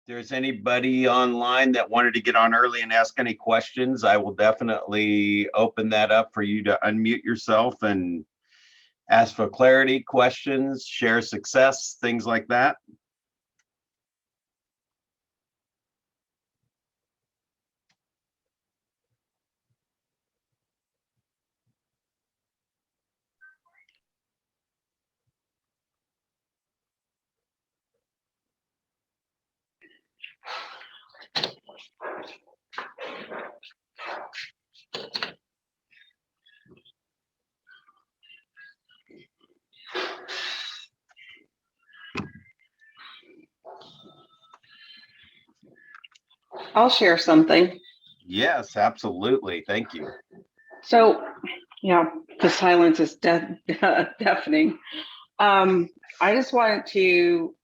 there's anybody online that wanted to get on early and ask any questions, I will definitely open that up for you to unmute yourself and ask for clarity, questions, share success, things like that. I'll share something. Yes, absolutely. Thank you. So, the silence is deafening. Um, I just wanted to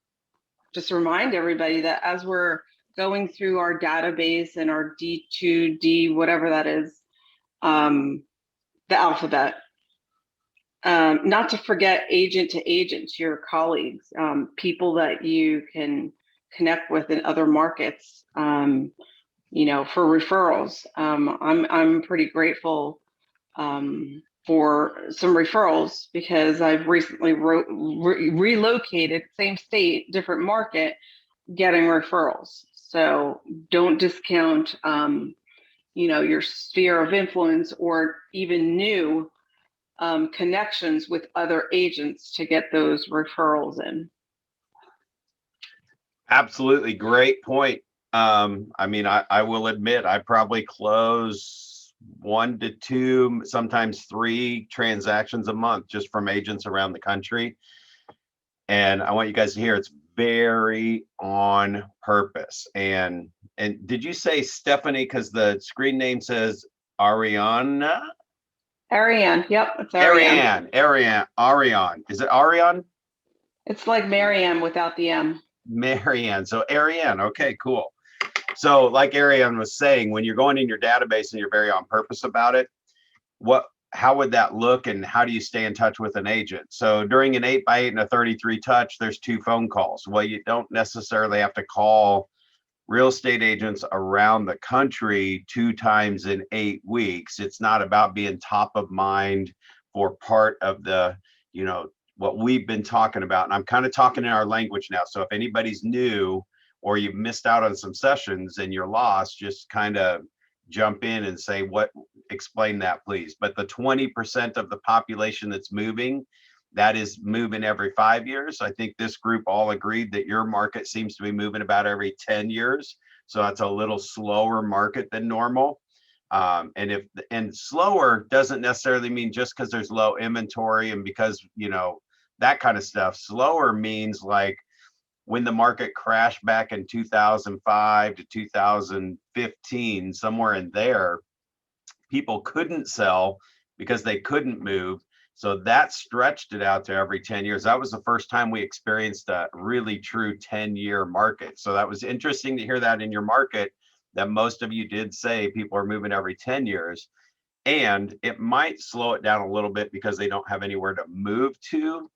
just remind everybody that as we're going through our database and our D2D, whatever that is, the alphabet, not to forget agent to agent, your colleagues, people that you can connect with in other markets, for referrals. I'm pretty grateful for some referrals because I've recently relocated, same state, different market, getting referrals. So don't discount, your sphere of influence or even new connections with other agents to get those referrals in. Absolutely. Great point. I will admit I probably close 1 to 2, sometimes 3 transactions a month just from agents around the country. And I want you guys to hear it's very on purpose. And did you say Stephanie? Because the screen name says Ariana? Ariane, yep, it's Ariane. Ariane. Is it Ariane? It's like Marianne without the M. Marianne. So Ariane. Okay, cool. So like Ariane was saying, when you're going in your database and you're very on purpose about it, how would that look and how do you stay in touch with an agent? So during an 8x8 and a 33 touch, there's 2 phone calls. Well, you don't necessarily have to call real estate agents around the country 2 times in 8 weeks. It's not about being top of mind for part of the, what we've been talking about. And I'm kind of talking in our language now. So if anybody's new or you've missed out on some sessions and you're lost, just kind of jump in and say, explain that, please. But the 20% of the population that's moving, that is moving every 5 years. I think this group all agreed that your market seems to be moving about every 10 years. So that's a little slower market than normal. And slower doesn't necessarily mean just because there's low inventory and because, that kind of stuff. Slower means like when the market crashed back in 2005 to 2015, somewhere in there, people couldn't sell because they couldn't move. So that stretched it out to every 10 years. That was the first time we experienced a really true 10-year market. So that was interesting to hear that in your market, that most of you did say people are moving every 10 years. And it might slow it down a little bit because they don't have anywhere to move to.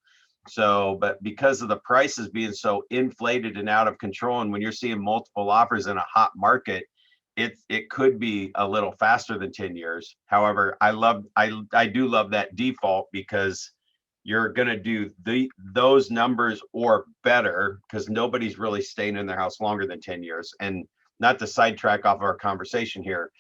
So, but because of the prices being so inflated and out of control, and when you're seeing multiple offers in a hot market, it could be a little faster than 10 years. However, I do love that default because you're going to do those numbers or better because nobody's really staying in their house longer than 10 years. And not to sidetrack off our conversation here,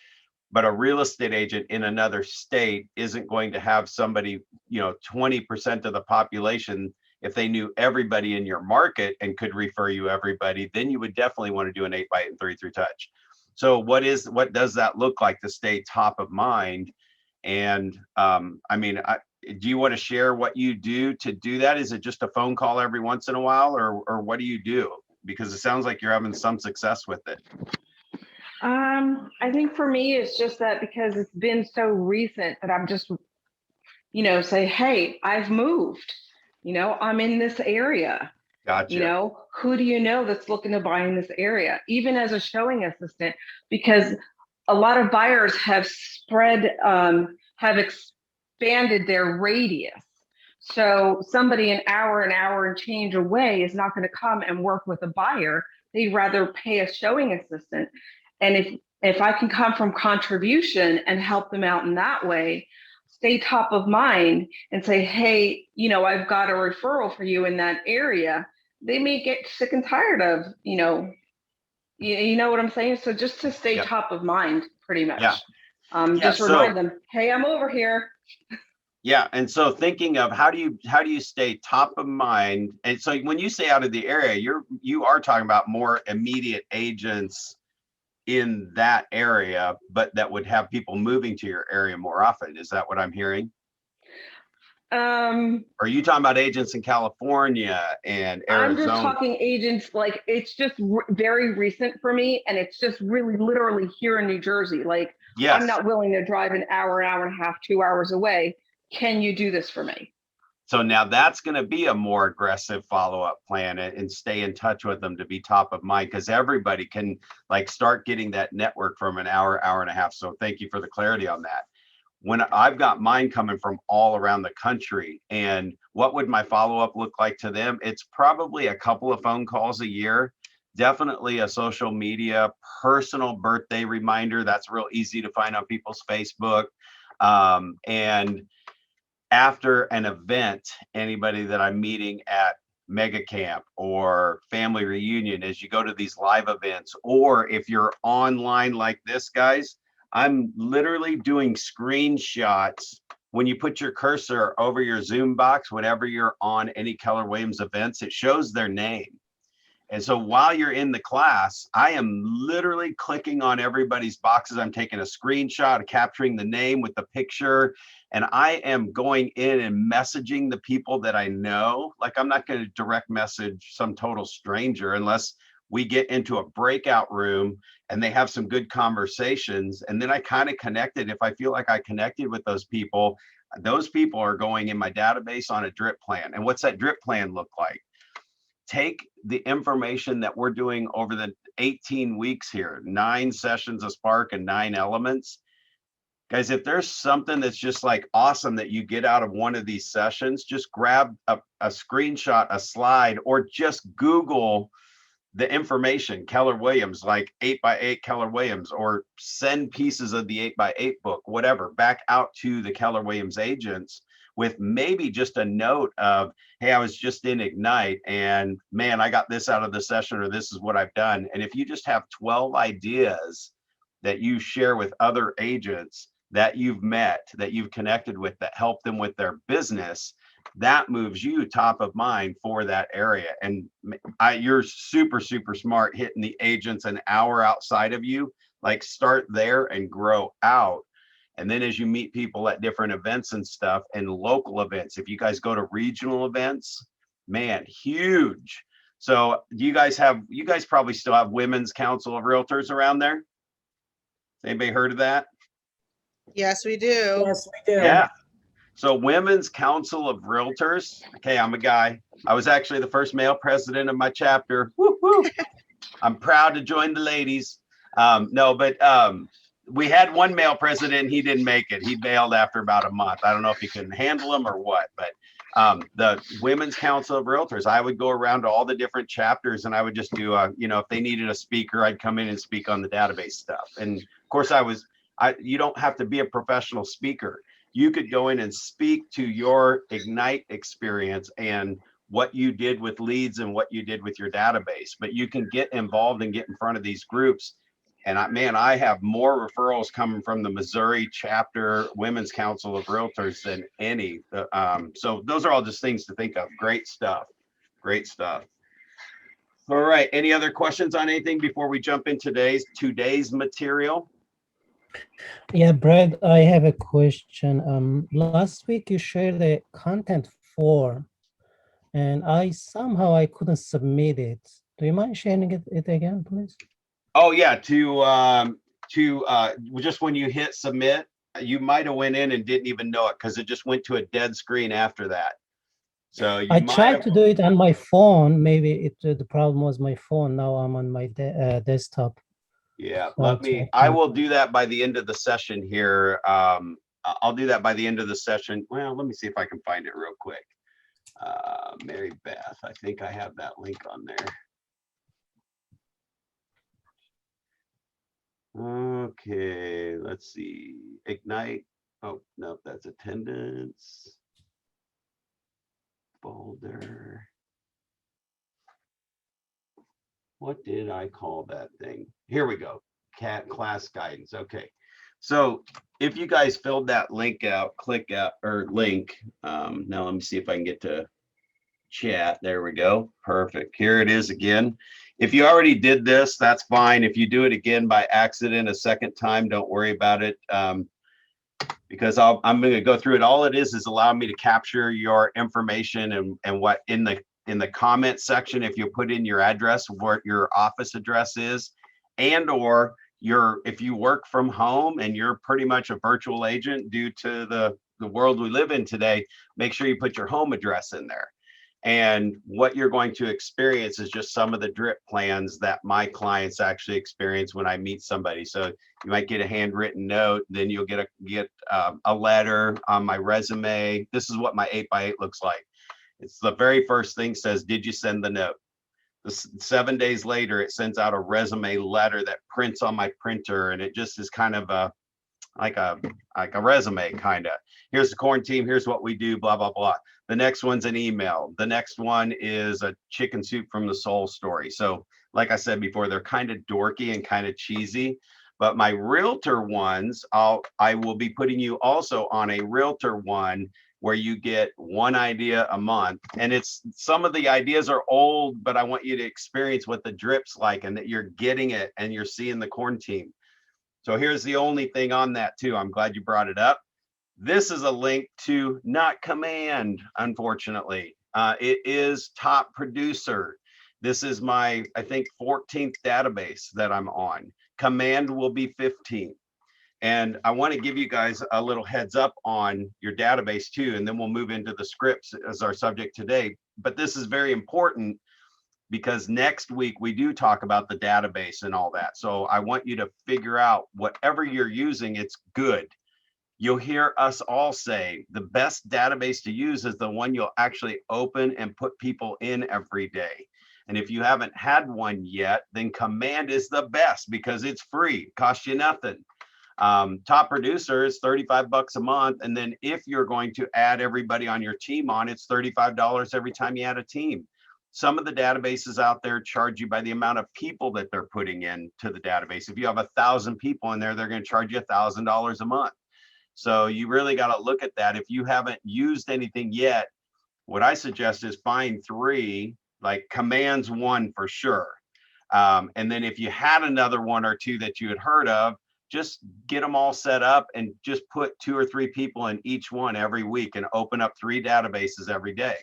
but a real estate agent in another state isn't going to have somebody, 20% of the population. If they knew everybody in your market and could refer you everybody, then you would definitely want to do an 8x8 and 33 touch. So what does that look like to stay top of mind? And do you want to share what you do to do that? Is it just a phone call every once in a while, or what do you do? Because it sounds like you're having some success with it. I think for me, it's just that because it's been so recent that I'm just, say, hey, I've moved, I'm in this area. Gotcha. Who do you know that's looking to buy in this area, even as a showing assistant, because a lot of buyers have have expanded their radius. So somebody an hour and change away is not going to come and work with a buyer they'd rather pay a showing assistant. And if I can come from contribution and help them out in that way, stay top of mind and say, hey, I've got a referral for you in that area, they may get sick and tired of, you know what I'm saying? So just to stay Yep. top of mind, pretty much. Yeah. Just remind them, hey, I'm over here. Yeah, and so thinking of how do you stay top of mind? And so when you say out of the area, you are talking about more immediate agents in that area, but that would have people moving to your area more often. Is that what I'm hearing? Are you talking about agents in California and I'm just Arizona? talking agents, like it's just very recent for me, and it's just really literally here in New Jersey. Like, Yes. I'm not willing to drive an hour and a half, 2 hours away. Can you do this for me? So now that's going to be a more aggressive follow-up plan, and stay in touch with them to be top of mind, because everybody can like start getting that network from an hour and a half. So thank you for the clarity on that. When I've got mine coming from all around the country, and what would my follow-up look like to them? It's probably a couple of phone calls a year, definitely a social media personal birthday reminder. That's real easy to find on people's Facebook. And after an event, anybody that I'm meeting at mega camp or family reunion, as you go to these live events, or if you're online like this, guys, I'm literally doing screenshots. When you put your cursor over your Zoom box, whenever you're on any Keller Williams events, it shows their name. And so while you're in the class, I am literally clicking on everybody's boxes. I'm taking a screenshot, capturing the name with the picture, and I am going in and messaging the people that I know. Like, I'm not going to direct message some total stranger unless we get into a breakout room and they have some good conversations. And then I kind of connected. If I feel like I connected with those people are going in my database on a drip plan. And what's that drip plan look like? Take the information that we're doing over the 18 weeks here, 9 sessions of Spark and 9 elements. Guys, if there's something that's just like awesome that you get out of one of these sessions, just grab a screenshot, a slide, or just Google the information, Keller Williams, like 8x8 Keller Williams, or send pieces of the 8x8 book, whatever, back out to the Keller Williams agents with maybe just a note of, hey, I was just in Ignite and man, I got this out of the session, or this is what I've done. And if you just have 12 ideas that you share with other agents that you've met, that you've connected with, that help them with their business, that moves you top of mind for that area. And you're super, super smart hitting the agents an hour outside of you. Like, start there and grow out. And then as you meet people at different events and stuff, and local events, if you guys go to regional events, man, huge. So you guys probably still have Women's Council of Realtors around there? Anybody heard of that? Yes, we do. Yes, we do. Yeah. So Women's Council of Realtors. Okay, I'm a guy. I was actually the first male president of my chapter. Woo, woo. I'm proud to join the ladies. We had one male president. He didn't make it. He bailed after about a month. I don't know if he couldn't handle him or what, but the Women's Council of Realtors, I would go around to all the different chapters and I would just do if they needed a speaker, I'd come in and speak on the database stuff. And of course you don't have to be a professional speaker. You could go in and speak to your Ignite experience and what you did with leads and what you did with your database, but you can get involved and get in front of these groups. And I have more referrals coming from the Missouri chapter Women's Council of Realtors than any. So those are all just things to think of. Great stuff. Great stuff. All right. Any other questions on anything before we jump in today's material? Yeah, Brad, I have a question. Last week you shared a content form, and I couldn't submit it. Do you mind sharing it again, please? Oh yeah, just when you hit submit, you might have went in and didn't even know it because it just went to a dead screen after that. So I tried to do it on my phone. Maybe the problem was my phone. Now I'm on my desktop. Yeah, So I will do that by the end of the session here. I'll do that by the end of the session. Well, let me see if I can find it real quick. Mary Beth, I think I have that link on there. Okay, let's see. Ignite. Oh, no, that's attendance. Folder. What did I call that thing? Here we go. Cat class guidance. Okay. So if you guys filled that link out, click out or link. Now let me see if I can get to chat. There we go. Perfect. Here it is again. If you already did this, that's fine. If you do it again by accident a second time, don't worry about it. Because I'm going to go through it. All it is allowing me to capture your information and what in the comment section, if you put in your address, what your office address is, and or if you work from home and you're pretty much a virtual agent due to the world we live in today, make sure you put your home address in there. And what you're going to experience is just some of the drip plans that my clients actually experience when I meet somebody. So you might get a handwritten note, then you'll get a letter on my resume. This is what my 8x8 looks like. It's the very first thing says, did you send the note? 7 days later, it sends out a resume letter that prints on my printer, and it just is kind of like a resume kind of. Here's the Korn team, here's what we do, blah, blah, blah. The next one's an email. The next one is a chicken soup from the soul story. So like I said before, they're kind of dorky and kind of cheesy, but my realtor ones, I will be putting you also on a realtor one where you get one idea a month. And it's some of the ideas are old, but I want you to experience what the drip's like and that you're getting it and you're seeing the Korn team. So here's the only thing on that too. I'm glad you brought it up. This is a link to not Command, unfortunately. It is Top Producer. This is my, I think, 14th database that I'm on. Command will be 15th. And I want to give you guys a little heads up on your database too, and then we'll move into the scripts as our subject today. But this is very important because next week we do talk about the database and all that. So I want you to figure out whatever you're using, it's good. You'll hear us all say the best database to use is the one you'll actually open and put people in every day. And if you haven't had one yet, then Command is the best because it's free, costs you nothing. Top Producer is 35 bucks a month. And then if you're going to add everybody on your team on, it's $35 every time you add a team. Some of the databases out there charge you by the amount of people that they're putting in to the database. If you have 1,000 people in there, they're going to charge you $1,000 a month. So you really got to look at that. If you haven't used anything yet, what I suggest is find 3, like Command's one for sure. And then if you had another 1 or 2 that you had heard of, just get them all set up and just put 2 or 3 people in each one every week and open up 3 databases every day.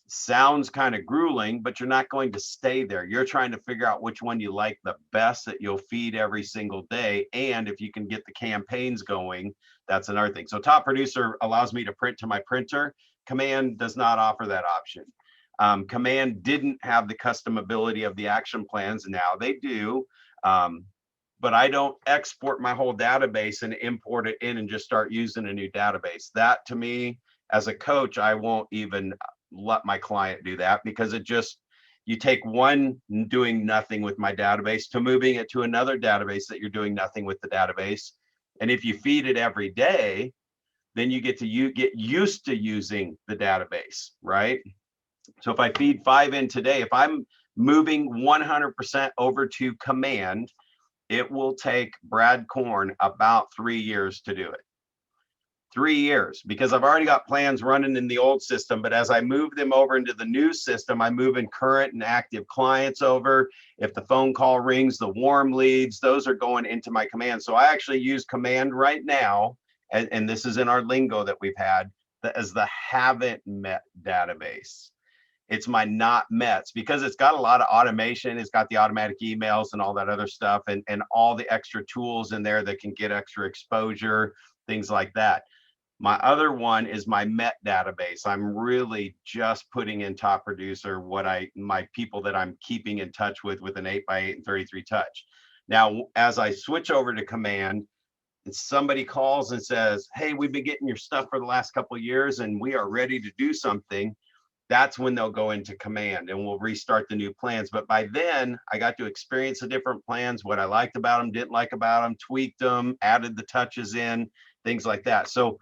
Sounds kind of grueling, but you're not going to stay there. You're trying to figure out which one you like the best that you'll feed every single day. And if you can get the campaigns going, that's another thing. So Top Producer allows me to print to my printer. Command does not offer that option. Command didn't have the customability of the action plans. Now they do. But I don't export my whole database and import it in and just start using a new database. That to me, as a coach, I won't even let my client do that because it just, you take one doing nothing with my database to moving it to another database that you're doing nothing with the database. And if you feed it every day, then you get used to using the database, right? So if I feed 5 in today, if I'm moving 100% over to Command, it will take Brad Korn about 3 years to do it. 3 years, because I've already got plans running in the old system. But as I move them over into the new system, I move in current and active clients over. If the phone call rings, the warm leads, those are going into my Command. So I actually use Command right now, and this is in our lingo that we've had, as the haven't met database. It's my not mets because it's got a lot of automation. It's got the automatic emails and all that other stuff and all the extra tools in there that can get extra exposure, things like that. My other one is my Met database. I'm really just putting in Top Producer my people that I'm keeping in touch with an 8x8 and 33 touch. Now, as I switch over to Command, and somebody calls and says, hey, we've been getting your stuff for the last couple of years and we are ready to do something. that's when they'll go into command and we'll restart the new plans. But by then I got to experience the different plans, what I liked about them, didn't like about them, tweaked them, added the touches in, things like that. So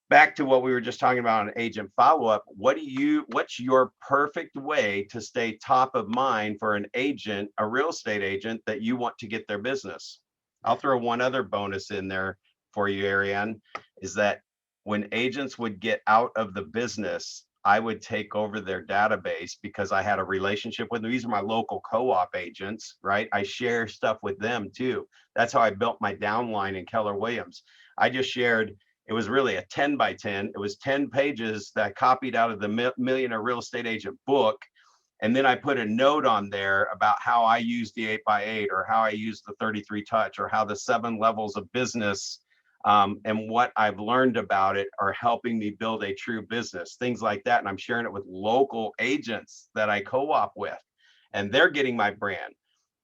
back to what we were just talking about on agent follow-up, what's your perfect way to stay top of mind for an agent, a real estate agent that you want to get their business? I'll throw one other bonus in there for you, Ariane, is that when agents would get out of the business, I would take over their database because I had a relationship with them. These are my local co-op agents, right? I share stuff with them too. That's how I built my downline in Keller Williams. I just shared, it was really a 10 by 10. It was 10 pages that I copied out of the Millionaire Real Estate Agent book. And then I put a note on there about how I use the 8x8 or how I use the 33 touch or how the 7 levels of business and what I've learned about it are helping me build a true business, things like that. And I'm sharing it with local agents that I co-op with, and they're getting my brand.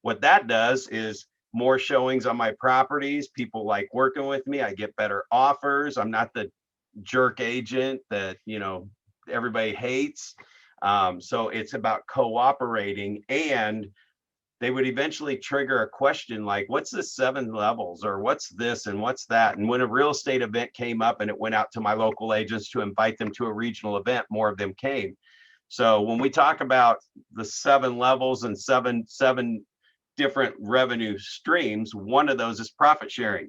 What that does is more showings on my properties. People like working with me. I get better offers. I'm not the jerk agent that, everybody hates. So it's about cooperating, and they would eventually trigger a question like, what's the 7 levels, or what's this and what's that? And when a real estate event came up and it went out to my local agents to invite them to a regional event, more of them came. So when we talk about the 7 levels and seven different revenue streams, one of those is profit sharing.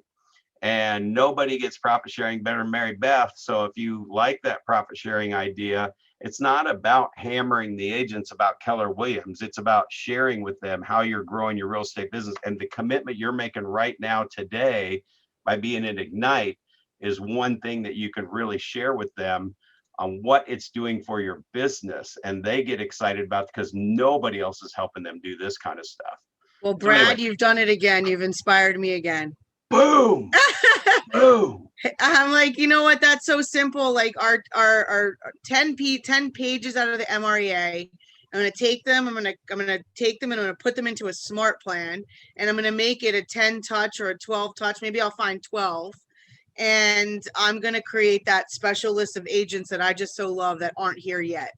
And nobody gets profit sharing better than Mary Beth. So if you like that profit sharing idea, it's not about hammering the agents about Keller Williams. It's about sharing with them how you're growing your real estate business. And the commitment you're making right now today by being in Ignite is one thing that you can really share with them on what it's doing for your business. And they get excited about it because nobody else is helping them do this kind of stuff. Well, So Brad, anyway, you've done it again. You've inspired me again. boom, boom. I'm like, you know what? That's so simple. Like our 10 pages out of the MREA. I'm gonna take them. I'm gonna take them and I'm gonna put them into a smart plan, and I'm gonna make it a 10 touch or a 12 touch. Maybe I'll find 12, and I'm gonna create that special list of agents that I just so love that aren't here yet.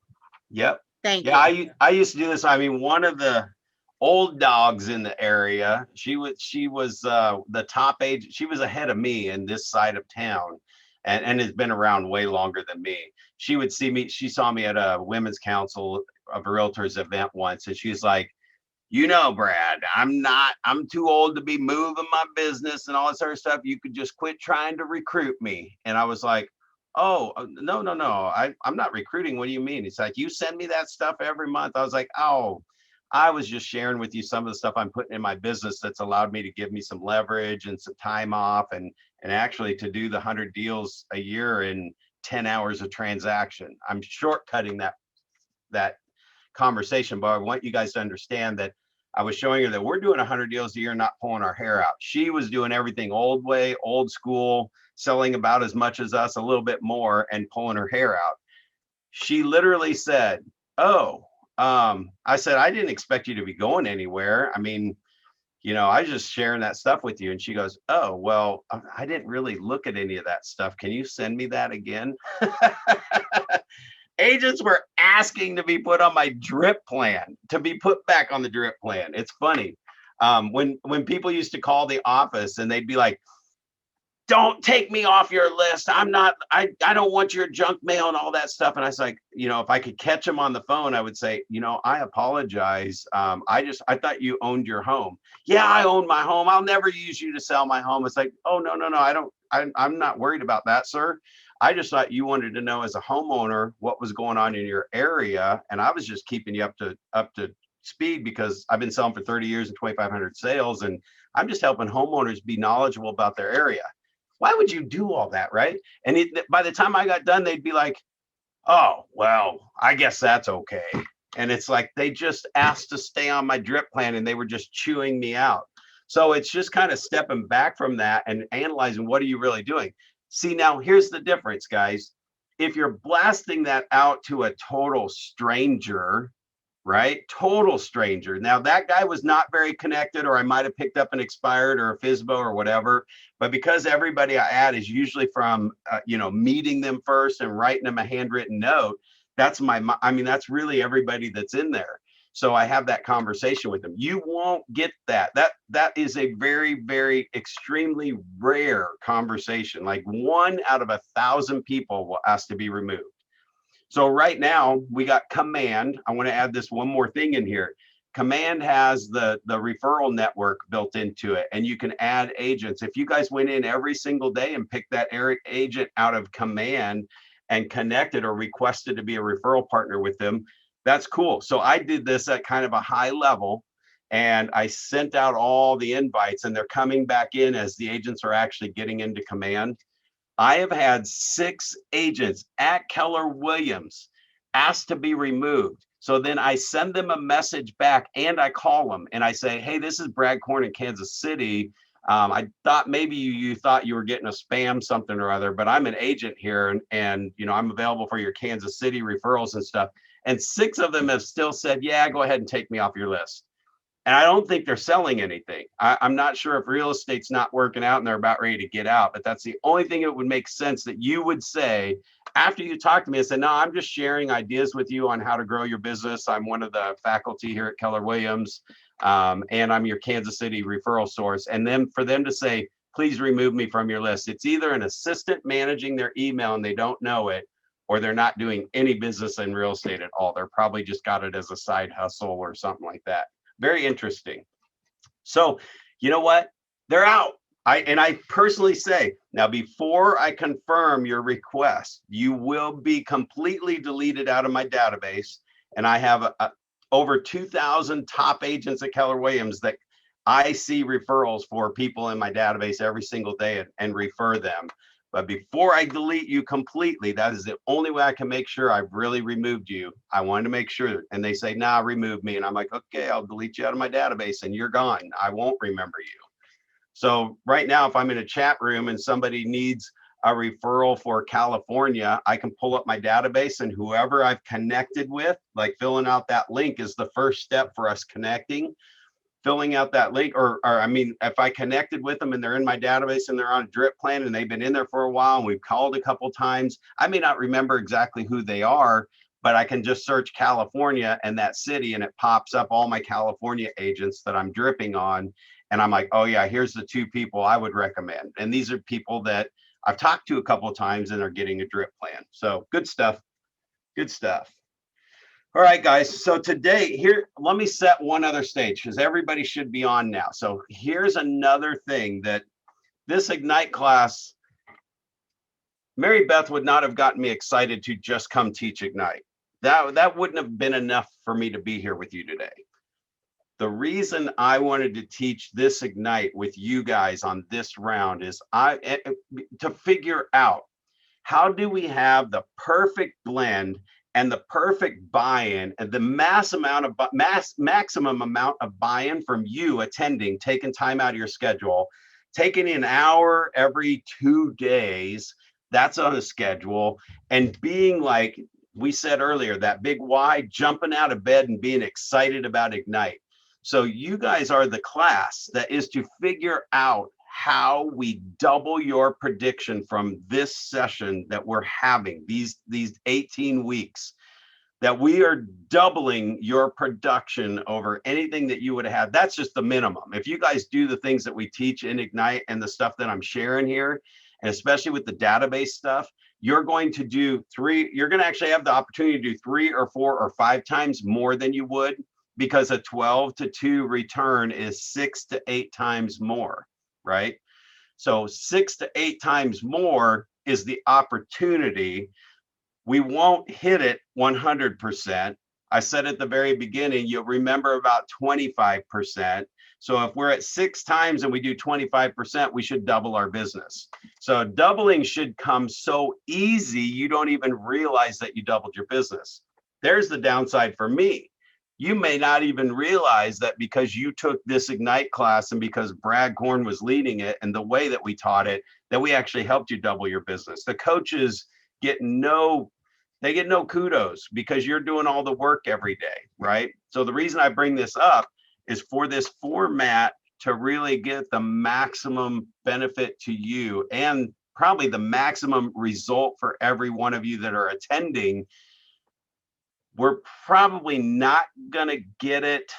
Yep. Thank you. Yeah, I used to do this. I mean, one of the old dogs in the area, she was the top agent. She was ahead of me in this side of town, and has been around way longer than me. She would see me. She saw me at a women's council of realtors event once, and she's like, Brad, I'm too old to be moving my business and all this other stuff. You could just quit trying to recruit me. And I was like, oh, no. I'm not recruiting. What do you mean? It's like, you send me that stuff every month. I was like, oh, I was just sharing with you some of the stuff I'm putting in my business that's allowed me to give me some leverage and some time off and actually to do the 100 deals a year in 10 hours of transaction. I'm shortcutting that conversation, but I want you guys to understand that I was showing her that we're doing 100 deals a year, not pulling our hair out. She was doing everything old way, old school, selling about as much as us, a little bit more, and pulling her hair out. She literally said, oh, I said, I didn't expect you to be going anywhere. I mean, I was just sharing that stuff with you. And she goes, oh, well, I didn't really look at any of that stuff. Can you send me that again? Agents were asking to be put on my drip plan, to be put back on the drip plan. It's funny. When people used to call the office and they'd be like, don't take me off your list. I don't want your junk mail and all that stuff. And I was like, if I could catch them on the phone, I would say, I apologize. I thought you owned your home. Yeah, I own my home. I'll never use you to sell my home. It's like, oh, no. I'm not worried about that, sir. I just thought you wanted to know as a homeowner what was going on in your area. And I was just keeping you up to speed because I've been selling for 30 years and 2,500 sales. And I'm just helping homeowners be knowledgeable about their area. Why would you do all that, right? And by the time I got done, they'd be like, oh, well, I guess that's okay. And it's like they just asked to stay on my drip plan and they were just chewing me out. So it's just kind of stepping back from that and analyzing, what are you really doing? See, now here's the difference, guys. If you're blasting that out to a total stranger, right? Total stranger. Now that guy was not very connected, or I might have picked up an expired or a FSBO or whatever. But because everybody I add is usually from, meeting them first and writing them a handwritten note, That's I mean, that's really everybody that's in there. So I have that conversation with them. You won't get that. That is a very, very extremely rare conversation. Like 1 out of 1,000 people will ask to be removed. So right now we got Command. I want to add this one more thing in here. Command has the referral network built into it, and you can add agents. If you guys went in every single day and picked that agent out of Command and connected or requested to be a referral partner with them, that's cool. So I did this at kind of a high level, and I sent out all the invites, and they're coming back in as the agents are actually getting into Command. I have had 6 agents at Keller Williams ask to be removed. So then I send them a message back and I call them and I say, hey, this is Brad Korn in Kansas City. I thought maybe you thought you were getting a spam something or other, but I'm an agent here and you know, I'm available for your Kansas City referrals and stuff. And 6 of them have still said, yeah, go ahead and take me off your list. And I don't think they're selling anything. I'm not sure if real estate's not working out and they're about ready to get out, but that's the only thing that would make sense that you would say after you talk to me and say, no, I'm just sharing ideas with you on how to grow your business. I'm one of the faculty here at Keller Williams, and I'm your Kansas City referral source. And then for them to say, please remove me from your list. It's either an assistant managing their email and they don't know it, or they're not doing any business in real estate at all. They're probably just got it as a side hustle or something like that. Very interesting. So, you know what? They're out. I personally say, now before I confirm your request, you will be completely deleted out of my database. And I have over 2,000 top agents at Keller Williams that I see referrals for people in my database every single day and refer them. But before I delete you completely, that is the only way I can make sure I've really removed you. I wanted to make sure. And they say, nah, remove me. And I'm like, okay, I'll delete you out of my database and you're gone. I won't remember you. So right now, if I'm in a chat room and somebody needs a referral for California, I can pull up my database and whoever I've connected with, like filling out that link is the first step for us connecting. Filling out that link, or I mean, if I connected with them and they're in my database and they're on a drip plan and they've been in there for a while and we've called a couple times, I may not remember exactly who they are, but I can just search California and that city and it pops up all my California agents that I'm dripping on. And I'm like, oh yeah, here's the 2 people I would recommend. And these are people that I've talked to a couple of times and are getting a drip plan. So good stuff. Good stuff. All right, guys. So today here, let me set one other stage because everybody should be on now. So here's another thing that this Ignite class, Mary Beth would not have gotten me excited to just come teach Ignite. That wouldn't have been enough for me to be here with you today. The reason I wanted to teach this Ignite with you guys on this round is to figure out how do we have the perfect blend and the perfect buy-in and the maximum amount of buy-in from you attending, taking time out of your schedule, taking an hour every 2 days, that's on a schedule, and being like we said earlier, that big why, jumping out of bed and being excited about Ignite. So you guys are the class that is to figure out how we double your prediction from this session that we're having, these 18 weeks, that we are doubling your production over anything that you would have. That's just the minimum. If you guys do the things that we teach in Ignite and the stuff that I'm sharing here, and especially with the database stuff, you're going to do you're going to actually have the opportunity to do 3 or 4 or 5 times more than you would, because a 12-to-2 return is 6 to 8 times more, right? So 6 to 8 times more is the opportunity. We won't hit it 100%. I said at the very beginning, you'll remember about 25%. So if we're at 6 times and we do 25%, we should double our business. So doubling should come so easy, you don't even realize that you doubled your business. There's the downside for me. You may not even realize that because you took this Ignite class and because Brad Korn was leading it and the way that we taught it, that we actually helped you double your business. The coaches get no kudos because you're doing all the work every day, right? So the reason I bring this up is for this format to really get the maximum benefit to you and probably the maximum result for every one of you that are attending. we're probably not going to get it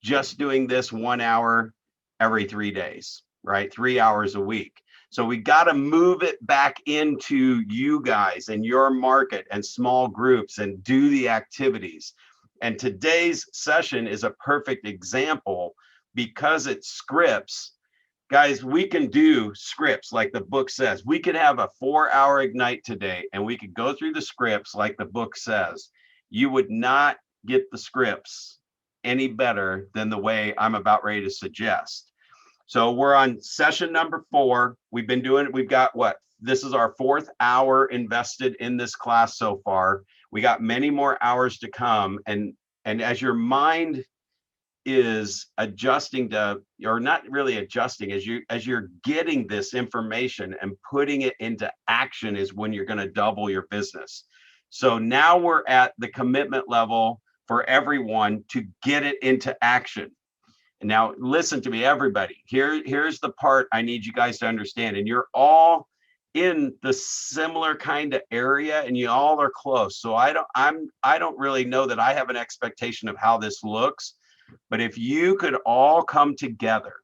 just doing this 1 hour every 3 days, right? 3 hours a week. So we got to move it back into you guys and your market and small groups and do the activities. And today's session is a perfect example because it's scripts. Guys, we can do scripts like the book says. We could have a 4-hour Ignite today and we could go through the scripts like the book says. You would not get the scripts any better than the way I'm about ready to suggest. So we're on session number 4. We've been doing it. We've got what? This is our 4th hour invested in this class so far. We got many more hours to come. And as your mind is adjusting to, or not really adjusting, as you're getting this information and putting it into action is when you're going to double your business. So now we're at the commitment level for everyone to get it into action. And now listen to me, everybody. Here's the part I need you guys to understand. And you're all in the similar kind of area and you all are close. So I don't really know that I have an expectation of how this looks, but if you could all come together,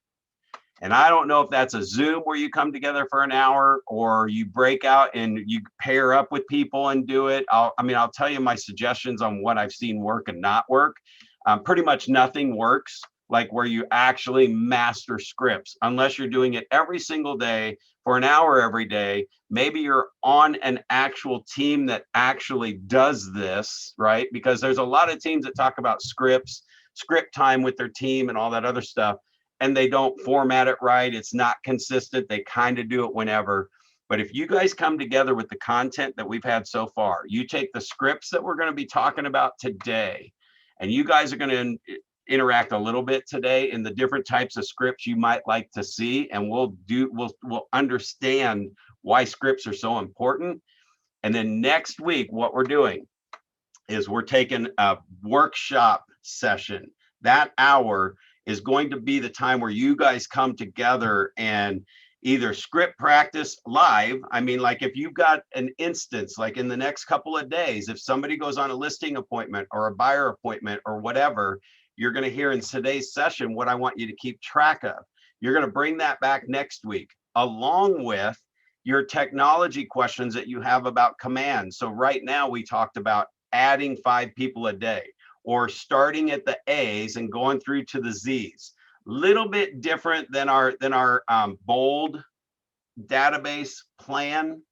and I don't know if that's a Zoom where you come together for an hour or you break out and you pair up with people and do it. I'll tell you my suggestions on what I've seen work and not work. Pretty much nothing works like where you actually master scripts, unless you're doing it every single day for an hour every day. Maybe you're on an actual team that actually does this, right? Because there's a lot of teams that talk about scripts, script time with their team and all that other stuff, and they don't format it right. It's not consistent. They kind of do it whenever. But if you guys come together with the content that we've had so far, you take the scripts that we're going to be talking about today, and you guys are going to interact a little bit today in the different types of scripts you might like to see, and we'll understand why scripts are so important. And then next week, what we're doing is we're taking a workshop session. That hour is going to be the time where you guys come together and either script practice live. I mean, like if you've got an instance, like in the next couple of days, if somebody goes on a listing appointment or a buyer appointment or whatever, you're going to hear in today's session what I want you to keep track of. You're going to bring that back next week, along with your technology questions that you have about commands. So right now we talked about adding 5 people a day, or starting at the A's and going through to the Z's. Little bit different than our bold database plan.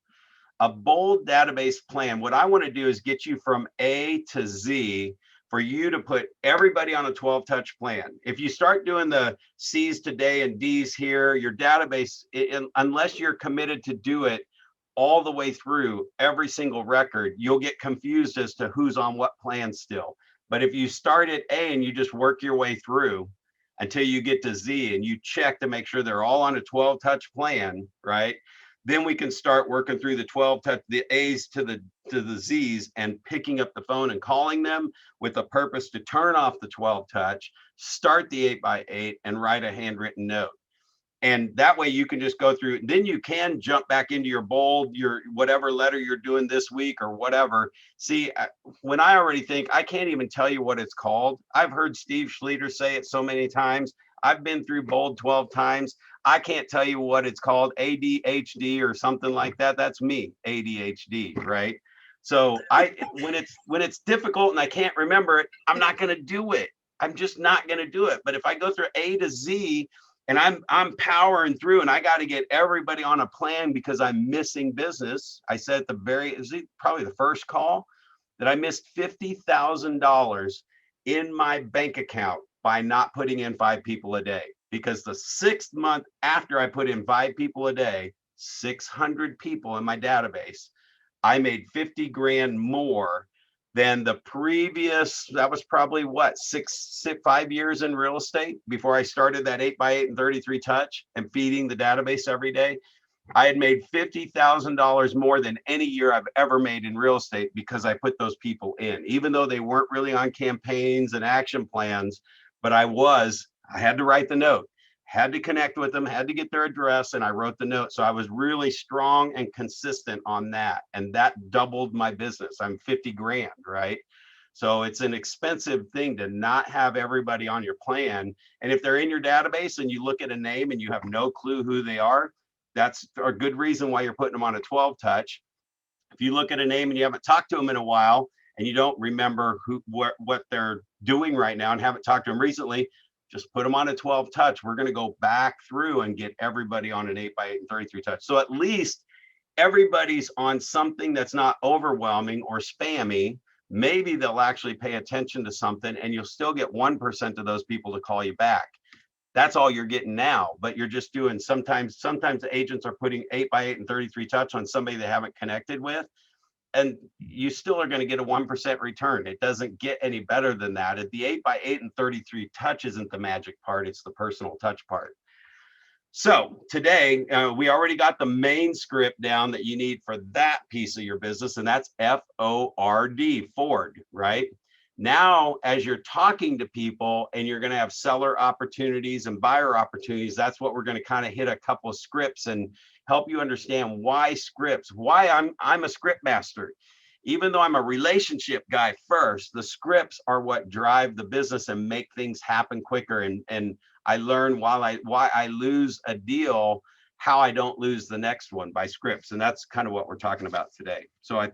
A bold database plan, what I want to do is get you from A to Z for you to put everybody on a 12-touch plan. If you start doing the C's today and D's here, your database, unless you're committed to do it all the way through every single record, you'll get confused as to who's on what plan still. But if you start at A and you just work your way through until you get to Z and you check to make sure they're all on a 12-touch plan, right? Then we can start working through the 12-touch, the A's to the Z's, and picking up the phone and calling them with a purpose to turn off the 12-touch, start the 8x8, and write a handwritten note. And that way you can just go through, then you can jump back into your bold, your whatever letter you're doing this week or whatever. See, when I already think, I can't even tell you what it's called. I've heard Steve Schluter say it so many times. I've been through bold 12 times. I can't tell you what it's called, ADHD or something like that. That's me, ADHD, right? So when it's difficult and I can't remember it, I'm not going to do it. I'm just not going to do it. But if I go through A to Z and I'm powering through and I got to get everybody on a plan because I'm missing business. I said at probably the first call that I missed $50,000 in my bank account by not putting in 5 people a day. Because the 6th month after I put in 5 people a day, 600 people in my database, I made 50 grand more than the previous. That was probably what, 5 years in real estate before I started that 8x8 and 33 touch and feeding the database every day. I had made $50,000 more than any year I've ever made in real estate because I put those people in, even though they weren't really on campaigns and action plans. But I had to write the note, had to connect with them, had to get their address, and I wrote the note. So I was really strong and consistent on that. And that doubled my business. I'm 50 grand, right? So it's an expensive thing to not have everybody on your plan. And if they're in your database and you look at a name and you have no clue who they are, that's a good reason why you're putting them on a 12 touch. If you look at a name and you haven't talked to them in a while and you don't remember what they're doing right now and haven't talked to them recently, just put them on a 12 touch. We're going to go back through and get everybody on an 8x8 and 33 touch. So at least everybody's on something that's not overwhelming or spammy. Maybe they'll actually pay attention to something, and you'll still get 1% of those people to call you back. That's all you're getting now, but you're just doing sometimes the agents are putting 8x8 and 33 touch on somebody they haven't connected with, and you still are going to get a 1% return. It doesn't get any better than that. At the 8x8 and 33 touch isn't the magic part, it's the personal touch part. So today, we already got the main script down that you need for that piece of your business, and that's FORD, Ford, right? Now, as you're talking to people and you're going to have seller opportunities and buyer opportunities, that's what we're going to kind of hit a couple of scripts and help you understand why scripts, why I'm a script master. Even though I'm a relationship guy first, the scripts are what drive the business and make things happen quicker. And I learn why I lose a deal, how I don't lose the next one by scripts. And that's kind of what we're talking about today. So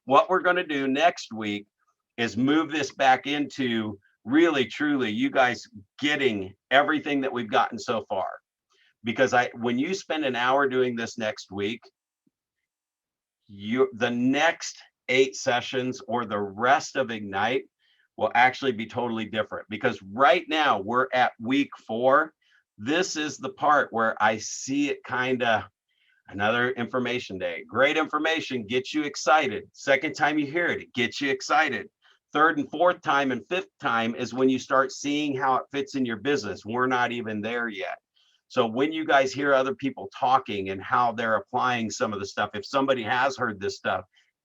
what we're going to do next week is move this back into really, truly you guys getting everything that we've gotten so far. Because when you spend an hour doing this next week, the next 8 sessions or the rest of Ignite will actually be totally different, because right now we're at week 4. This is the part where I see it kind of another information day. Great information gets you excited. Second time you hear it, it gets you excited. Third and fourth time and fifth time is when you start seeing how it fits in your business. We're not even there yet. So when you guys hear other people talking and how they're applying some of the stuff, if somebody has heard this stuff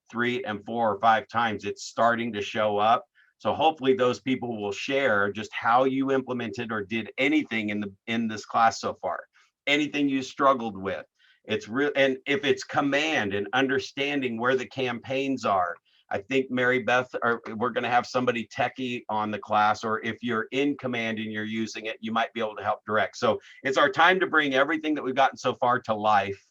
3 and 4 or 5 times, it's starting to show up. So hopefully those people will share just how you implemented or did anything in this class so far, anything you struggled with. It's real. And if it's command and understanding where the campaigns are, I think Mary Beth, or we're going to have somebody techie on the class, or if you're in command and you're using it, you might be able to help direct. So it's our time to bring everything that we've gotten so far to life.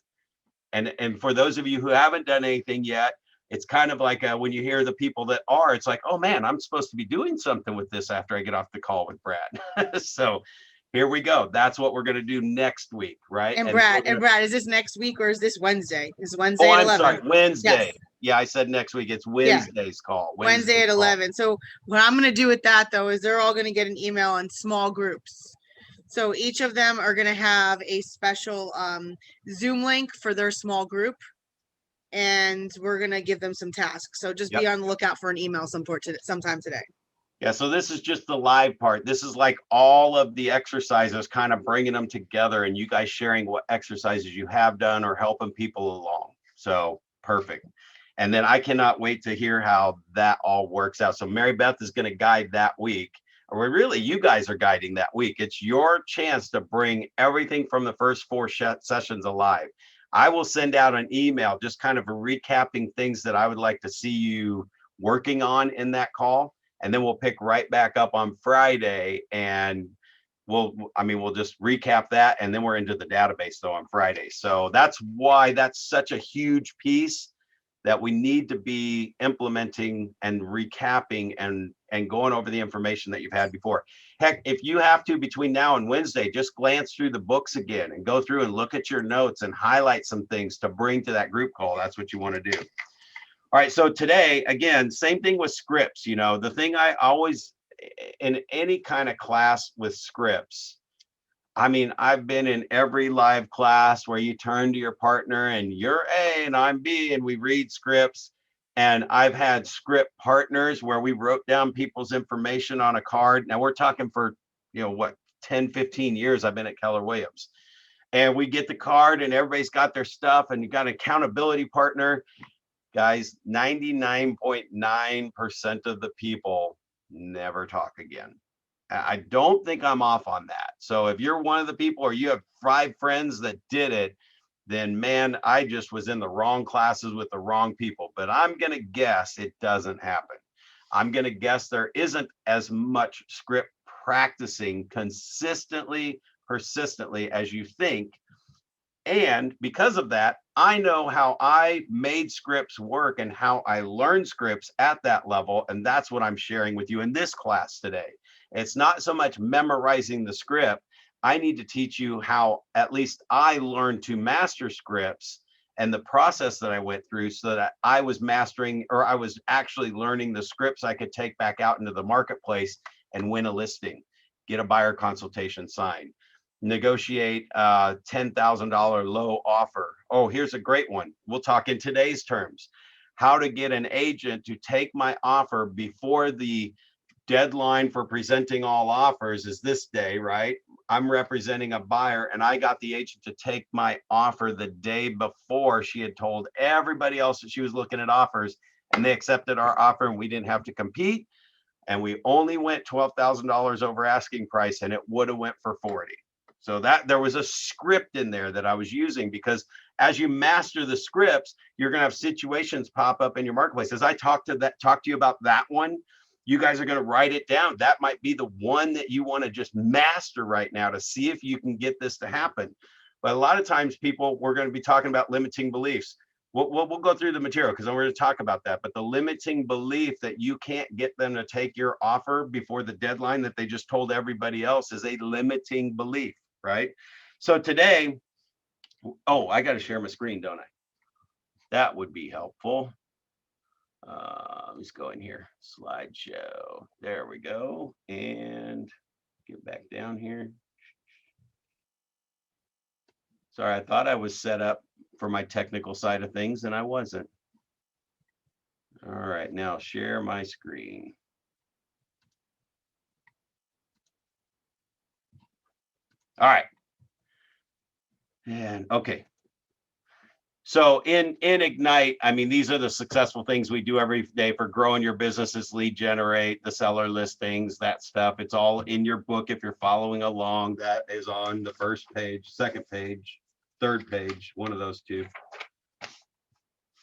And for those of you who haven't done anything yet, it's kind of like when you hear the people that are, it's like, oh man, I'm supposed to be doing something with this after I get off the call with Brad. So here we go. That's what we're going to do next week, right? And Brad, is this next week or is this Wednesday? Is Wednesday at at 11? Sorry, Wednesday. Yes. Yeah, I said next week. It's Wednesday's call. Wednesday at 11. So what I'm going to do with that though is they're all going to get an email in small groups. So each of them are going to have a special Zoom link for their small group. And we're going to give them some tasks. So just be on the lookout for an email sometime today. Yeah, so this is just the live part. This is like all of the exercises, kind of bringing them together and you guys sharing what exercises you have done or helping people along. So perfect. And then I cannot wait to hear how that all works out. So Mary Beth is going to guide that week. Or really, you guys are guiding that week. It's your chance to bring everything from the first 4 sessions alive. I will send out an email, just kind of recapping things that I would like to see you working on in that call. And then we'll pick right back up on Friday and we'll just recap that. And then we're into the database though on Friday. So that's why that's such a huge piece that we need to be implementing and recapping and going over the information that you've had before. Heck, if you have to between now and Wednesday, just glance through the books again and go through and look at your notes and highlight some things to bring to that group call. That's what you want to do. All right, so today, again, same thing with scripts. You know, the thing I always, in any kind of class with scripts, I mean, I've been in every live class where you turn to your partner and you're A and I'm B and we read scripts. And I've had script partners where we wrote down people's information on a card. Now we're talking for, 10, 15 years I've been at Keller Williams. And we get the card and everybody's got their stuff and you got an accountability partner. Guys, 99.9% of the people never talk again. I don't think I'm off on that. So if you're one of the people or you have 5 friends that did it, then man, I just was in the wrong classes with the wrong people. But I'm going to guess it doesn't happen. I'm going to guess there isn't as much script practicing consistently, persistently as you think. And because of that, I know how I made scripts work and how I learned scripts at that level. And that's what I'm sharing with you in this class today. It's not so much memorizing the script. I need to teach you how at least I learned to master scripts and the process that I went through so that I was mastering, or I was actually learning the scripts I could take back out into the marketplace and win a listing, get a buyer consultation signed, negotiate a $10,000 low offer. Oh, here's a great one. We'll talk in today's terms. How to get an agent to take my offer before the deadline for presenting all offers is this day, right? I'm representing a buyer and I got the agent to take my offer the day before she had told everybody else that she was looking at offers, and they accepted our offer and we didn't have to compete. And we only went $12,000 over asking price, and it would have went for 40. So that there was a script in there that I was using, because as you master the scripts, you're going to have situations pop up in your marketplace. As I talk to you about that one, you guys are going to write it down. That might be the one that you want to just master right now to see if you can get this to happen. But a lot of times we're going to be talking about limiting beliefs. We'll go through the material because I'm going to talk about that. But the limiting belief that you can't get them to take your offer before the deadline that they just told everybody else is a limiting belief, right? So today, oh, I got to share my screen, don't I? That would be helpful. Let's go in here, slideshow. There we go. And get back down here. Sorry, I thought I was set up for my technical side of things and I wasn't. All right, now share my screen. All right. And okay. So in Ignite, I mean, these are the successful things we do every day for growing your business's lead generate, the seller listings, that stuff. It's all in your book. If you're following along, that is on the first page, second page, third page, one of those two.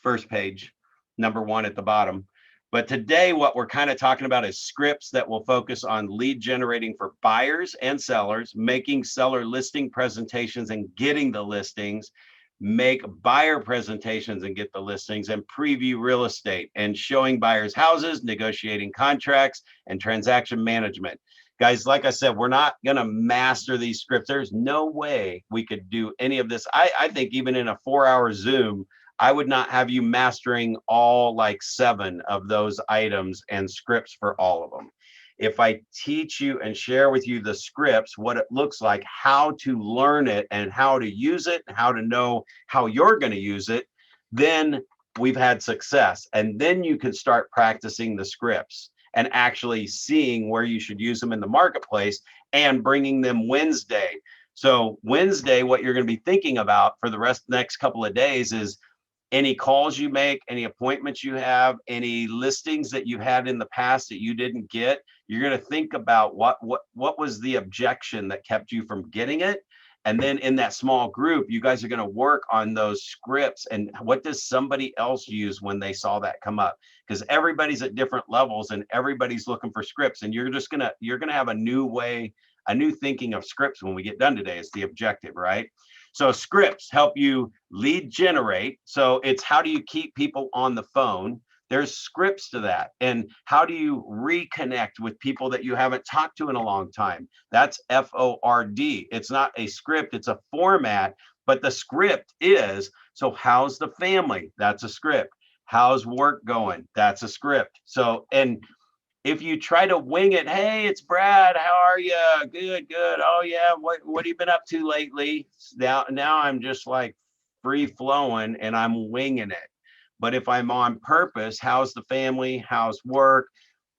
First page, number 1 at the bottom. But today, what we're kind of talking about is scripts that will focus on lead generating for buyers and sellers, making seller listing presentations and getting the listings, make buyer presentations and get the listings, and preview real estate and showing buyers houses, negotiating contracts, and transaction management. Guys, like I said, we're not going to master these scripts. There's no way we could do any of this. I think even in a 4-hour Zoom, I would not have you mastering all like 7 of those items and scripts for all of them. If I teach you and share with you the scripts, what it looks like, how to learn it and how to use it, and how to know how you're going to use it, then we've had success. And then you can start practicing the scripts and actually seeing where you should use them in the marketplace and bringing them Wednesday. So Wednesday, what you're going to be thinking about for the next couple of days is any calls you make, any appointments you have, any listings that you had in the past that you didn't get. You're going to think about what was the objection that kept you from getting it. And then in that small group, you guys are going to work on those scripts and what does somebody else use when they saw that come up? Because everybody's at different levels and everybody's looking for scripts, and you're going to have a new way, a new thinking of scripts when we get done today. Is the objective, right? So scripts help you lead generate. So it's how do you keep people on the phone? There's scripts to that. And how do you reconnect with people that you haven't talked to in a long time? That's FORD. It's not a script, it's a format, but the script is, so how's the family? That's a script. How's work going? That's a script. So, and if you try to wing it, hey, it's Brad, how are you? Good, good. Oh yeah, what have you been up to lately? Now I'm just like free flowing and I'm winging it. But if I'm on purpose, how's the family? How's work?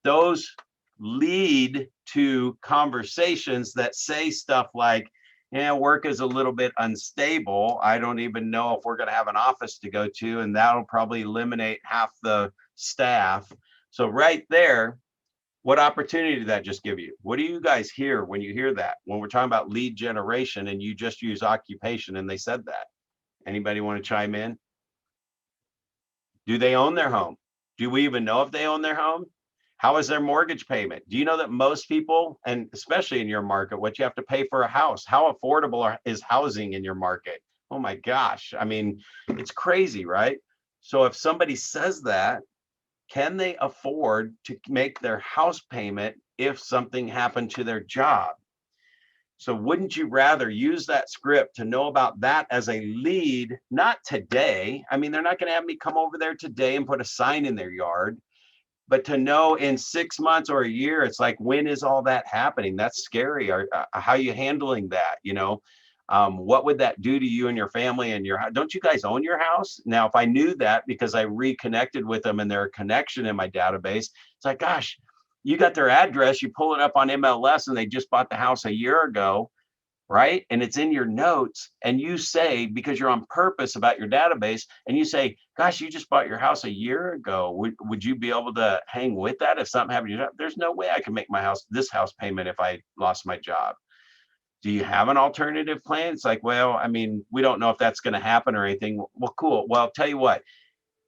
Those lead to conversations that say stuff like, yeah, work is a little bit unstable. I don't even know if we're going to have an office to go to, and that'll probably eliminate half the staff. So right there, what opportunity did that just give you? What do you guys hear when you hear that? When we're talking about lead generation and you just use occupation and they said that. Anybody want to chime in? Do they own their home? Do we even know if they own their home? How is their mortgage payment? Do you know that most people, and especially in your market, what you have to pay for a house? How affordable is housing in your market? Oh my gosh. I mean, it's crazy, right? So if somebody says that, can they afford to make their house payment if something happened to their job? So wouldn't you rather use that script to know about that as a lead, not today? I mean, they're not going to have me come over there today and put a sign in their yard, but to know in 6 months or a year, it's like, when is all that happening? That's scary. How are you handling that? What would that do to you and your family and don't you guys own your house? Now, if I knew that because I reconnected with them and their connection in my database, it's like, gosh, you got their address, you pull it up on MLS and they just bought the house a year ago, right? And it's in your notes, and you say, because you're on purpose about your database, and you say, gosh, you just bought your house a year ago. Would you be able to hang with that if something happened to you? There's no way I can make this house payment if I lost my job. Do you have an alternative plan? It's like, well, I mean, we don't know if that's going to happen or anything. Well, cool. Well, I'll tell you what,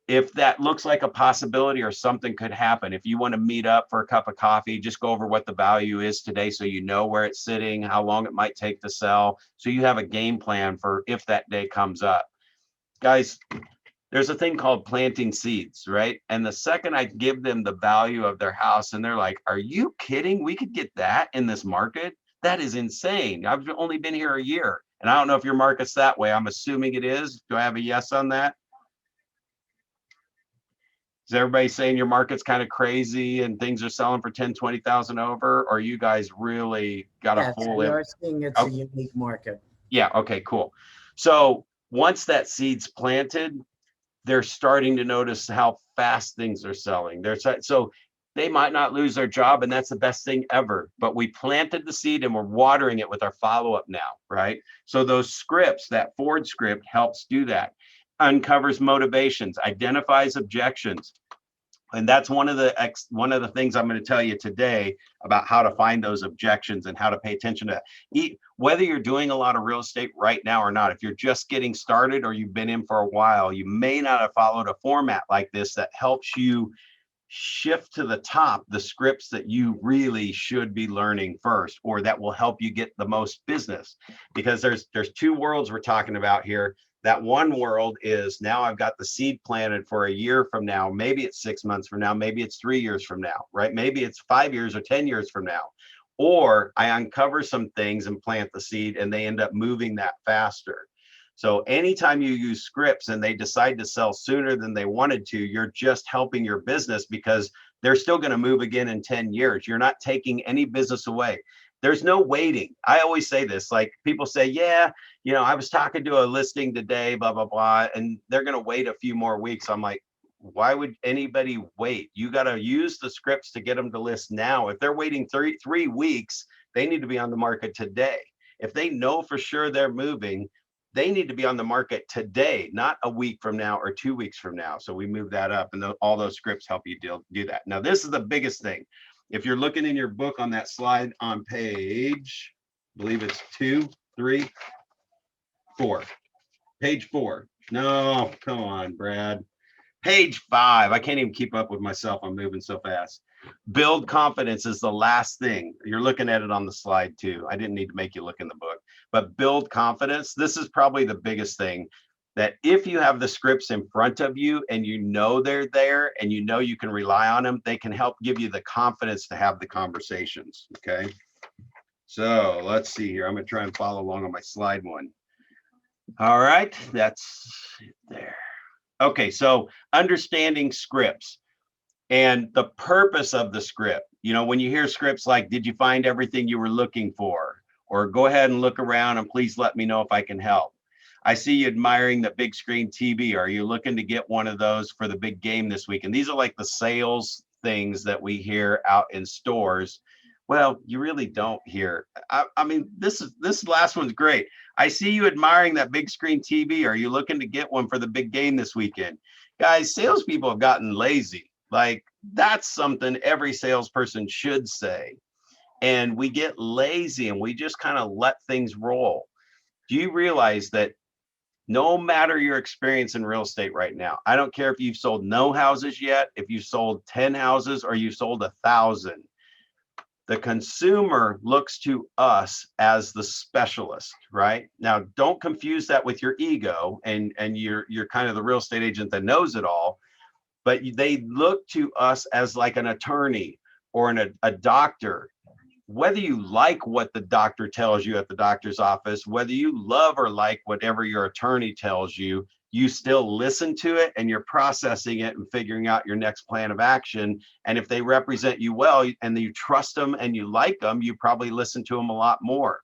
if that looks like a possibility or something could happen, if you want to meet up for a cup of coffee, just go over what the value is today so you know where it's sitting, how long it might take to sell, so you have a game plan for if that day comes up. Guys, there's a thing called planting seeds, right? And the second I give them the value of their house and they're like, are you kidding? We could get that in this market? That is insane. I've only been here a year. And I don't know if your market's that way. I'm assuming it is. Do I have a yes on that? Is everybody saying your market's kind of crazy and things are selling for 10, 20,000 over? Or you guys really got a Yes, full? we are seeing it's a unique market. Yeah. Okay, cool. So once that seed's planted, they're starting to notice how fast things are selling. So they might not lose their job, and that's the best thing ever. But we planted the seed and we're watering it with our follow-up now, right? So those scripts, that Ford script helps do that. Uncovers motivations, identifies objections. And that's one of the things I'm going to tell you today about how to find those objections and how to pay attention to whether you're doing a lot of real estate right now or not. If you're just getting started or you've been in for a while, you may not have followed a format like this that helps you shift to the top the scripts that you really should be learning first, or that will help you get the most business. Because there's two worlds we're talking about here. That one world is, now I've got the seed planted for a year from now, maybe it's 6 months from now, maybe it's 3 years from now, right? Maybe it's 5 years or 10 years from now. Or I uncover some things and plant the seed and they end up moving that faster. So anytime you use scripts and they decide to sell sooner than they wanted to, you're just helping your business, because they're still going to move again in 10 years. You're not taking any business away. There's no waiting. I always say this, like people say, yeah, I was talking to a listing today, blah, blah, blah, and they're going to wait a few more weeks. I'm like, why would anybody wait? You got to use the scripts to get them to list now. If they're waiting three weeks, they need to be on the market today. If they know for sure they're moving, they need to be on the market today, not a week from now or 2 weeks from now. So we move that up, and all those scripts help you do that. Now, this is the biggest thing. If you're looking in your book on that slide on page, I believe it's 2, 3, 4. Page 4. No, come on, Brad. Page 5. I can't even keep up with myself. I'm moving so fast. Build confidence is the last thing. You're looking at it on the slide too. I didn't need to make you look in the book, but build confidence. This is probably the biggest thing, that if you have the scripts in front of you and you know they're there and you know you can rely on them, they can help give you the confidence to have the conversations. Okay. So let's see here. I'm going to try and follow along on my slide one. All right. That's there. Okay. So understanding scripts and the purpose of the script. When you hear scripts like, did you find everything you were looking for? Or go ahead and look around and please let me know if I can help. I see you admiring the big screen TV. Are you looking to get one of those for the big game this week? And these are like the sales things that we hear out in stores. Well, you really don't hear. I mean, this last one's great. I see you admiring that big screen TV. Are you looking to get one for the big game this weekend? Guys, salespeople have gotten lazy. Like, that's something every salesperson should say. And we get lazy and we just kind of let things roll. Do you realize that No matter your experience in real estate right now, I don't care if you've sold no houses yet, if you sold 10 houses or you sold 1,000, the consumer looks to us as the specialist, right? Now, don't confuse that with your ego and you're kind of the real estate agent that knows it all, but they look to us as like an attorney or a doctor. Whether you like what the doctor tells you at the doctor's office, whether you love or like whatever your attorney tells you, you still listen to it and you're processing it and figuring out your next plan of action. And if they represent you well and you trust them and you like them, you probably listen to them a lot more.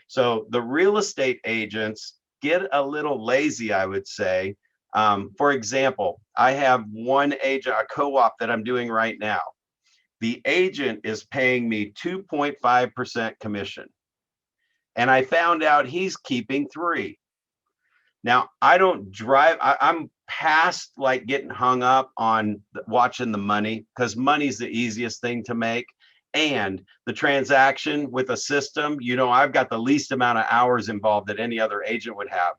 So the real estate agents get a little lazy, I would say. For example, I have one agent, a co-op that I'm doing right now. The agent is paying me 2.5% commission. And I found out he's keeping 3. Now, I don't drive, I'm past like getting hung up on watching the money, because money's the easiest thing to make. And the transaction with a system, I've got the least amount of hours involved that any other agent would have.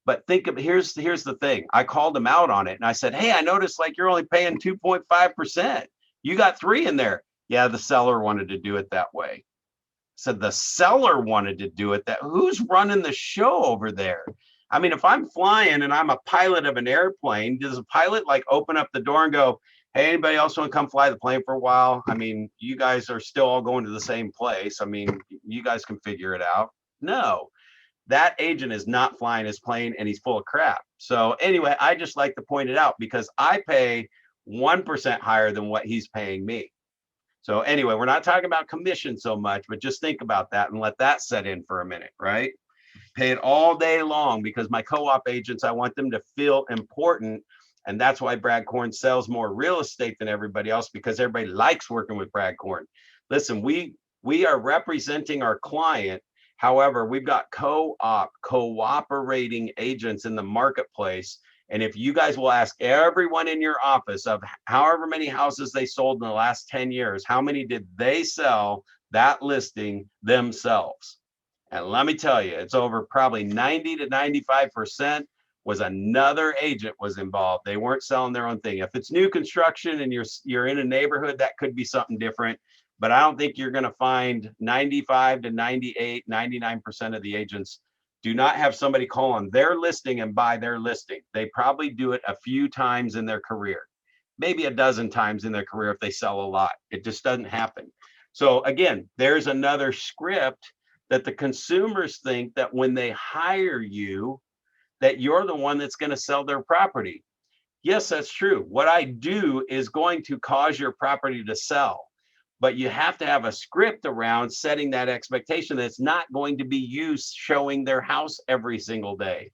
But think of, here's the thing. I called him out on it and I said, hey, I noticed like you're only paying 2.5%. You got 3 in there. Yeah, the seller wanted to do it that way. Said the seller wanted to do it that. Who's running the show over there? I mean, if I'm flying and I'm a pilot of an airplane, does a pilot like open up the door and go, hey, anybody else want to come fly the plane for a while? I mean, you guys are still all going to the same place. I mean, you guys can figure it out. No, that agent is not flying his plane and he's full of crap. So anyway, I just like to point it out because I pay 1% higher than what he's paying me. So anyway, we're not talking about commission so much, but just think about that and let that set in for a minute, right? Pay it all day long, because my co-op agents, I want them to feel important. And that's why Brad Korn sells more real estate than everybody else, because everybody likes working with Brad Korn. Listen, we are representing our client. However, we've got cooperating agents in the marketplace. And if you guys will ask everyone in your office of however many houses they sold in the last 10 years, how many did they sell that listing themselves? And let me tell you, it's over probably 90 to 95% was another agent was involved. They weren't selling their own thing. If it's new construction and you're in a neighborhood, that could be something different. But I don't think you're going to find 95 to 98, 99% of the agents do not have somebody call on their listing and buy their listing. They probably do it a few times in their career, maybe a dozen times in their career if they sell a lot. It just doesn't happen. So again, there's another script that the consumers think that when they hire you, that you're the one that's going to sell their property. Yes, that's true. What I do is going to cause your property to sell. But you have to have a script around setting that expectation that's not going to be you showing their house every single day.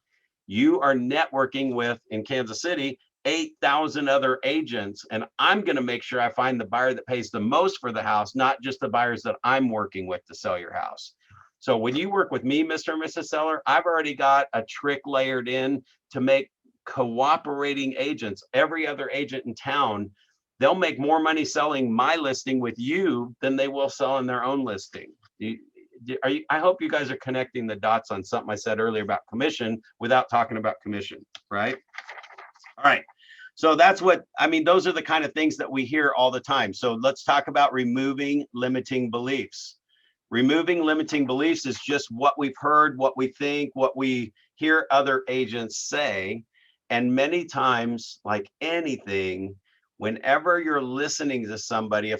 You are networking with, in Kansas City, 8,000 other agents, and I'm going to make sure I find the buyer that pays the most for the house, not just the buyers that I'm working with to sell your house. So when you work with me, Mr. and Mrs. Seller, I've already got a trick layered in to make cooperating agents, every other agent in town, they'll make more money selling my listing with you than they will selling their own listing. I hope you guys are connecting the dots on something I said earlier about commission without talking about commission, right? All right. So that's what, I mean, those are the kind of things that we hear all the time. So let's talk about removing limiting beliefs. Removing limiting beliefs is just what we've heard, what we think, what we hear other agents say. And many times, like anything, whenever you're listening to somebody,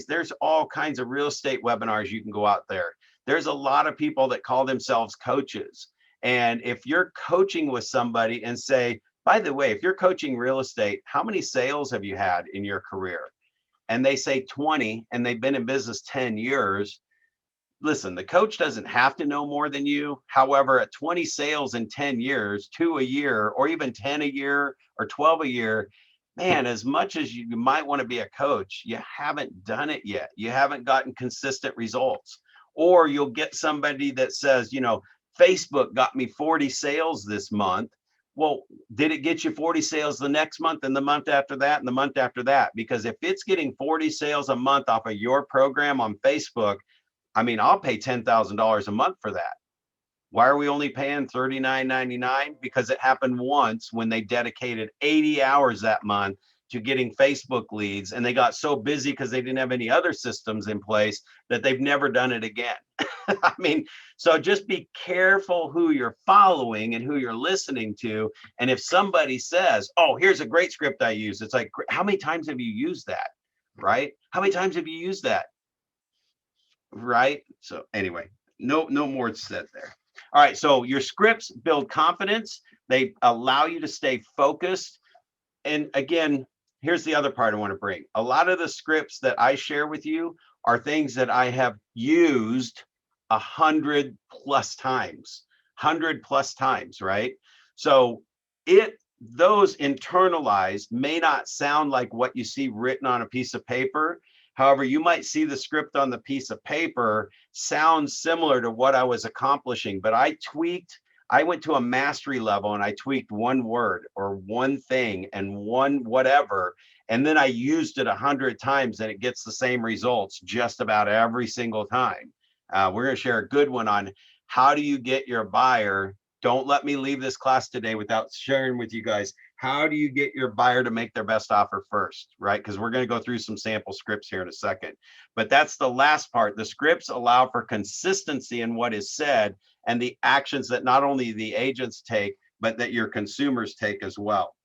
there's all kinds of real estate webinars you can go out there. There's a lot of people that call themselves coaches. And if you're coaching with somebody and say, by the way, if you're coaching real estate, how many sales have you had in your career? And they say 20, and they've been in business 10 years. Listen, the coach doesn't have to know more than you. However, at 20 sales in 10 years, 2 a year, or even 10 a year or 12 a year, man, as much as you might want to be a coach, you haven't done it yet. You haven't gotten consistent results. Or you'll get somebody that says, Facebook got me 40 sales this month. Well, did it get you 40 sales the next month and the month after that and the month after that? Because if it's getting 40 sales a month off of your program on Facebook, I mean, I'll pay $10,000 a month for that. Why are we only paying $39.99? Because it happened once when they dedicated 80 hours that month to getting Facebook leads, and they got so busy because they didn't have any other systems in place that they've never done it again. I mean, so just be careful who you're following and who you're listening to. And if somebody says, oh, here's a great script I use, it's like, how many times have you used that? Right? How many times have you used that? Right? So anyway, no more said there. All right, so your scripts build confidence. They allow you to stay focused. And again, here's the other part I want to bring. A lot of the scripts that I share with you are things that I have used 100 plus times, right? So those internalized may not sound like what you see written on a piece of paper. However, you might see the script on the piece of paper sounds similar to what I was accomplishing, but I went to a mastery level and I tweaked one word or one thing and one whatever, and then I used it 100 times and it gets the same results just about every single time. We're going to share a good one on how do you get your buyer. Don't let me leave this class today without sharing with you guys, how do you get your buyer to make their best offer first, right? Because we're going to go through some sample scripts here in a second. But that's the last part. The scripts allow for consistency in what is said and the actions that not only the agents take, but that your consumers take as well.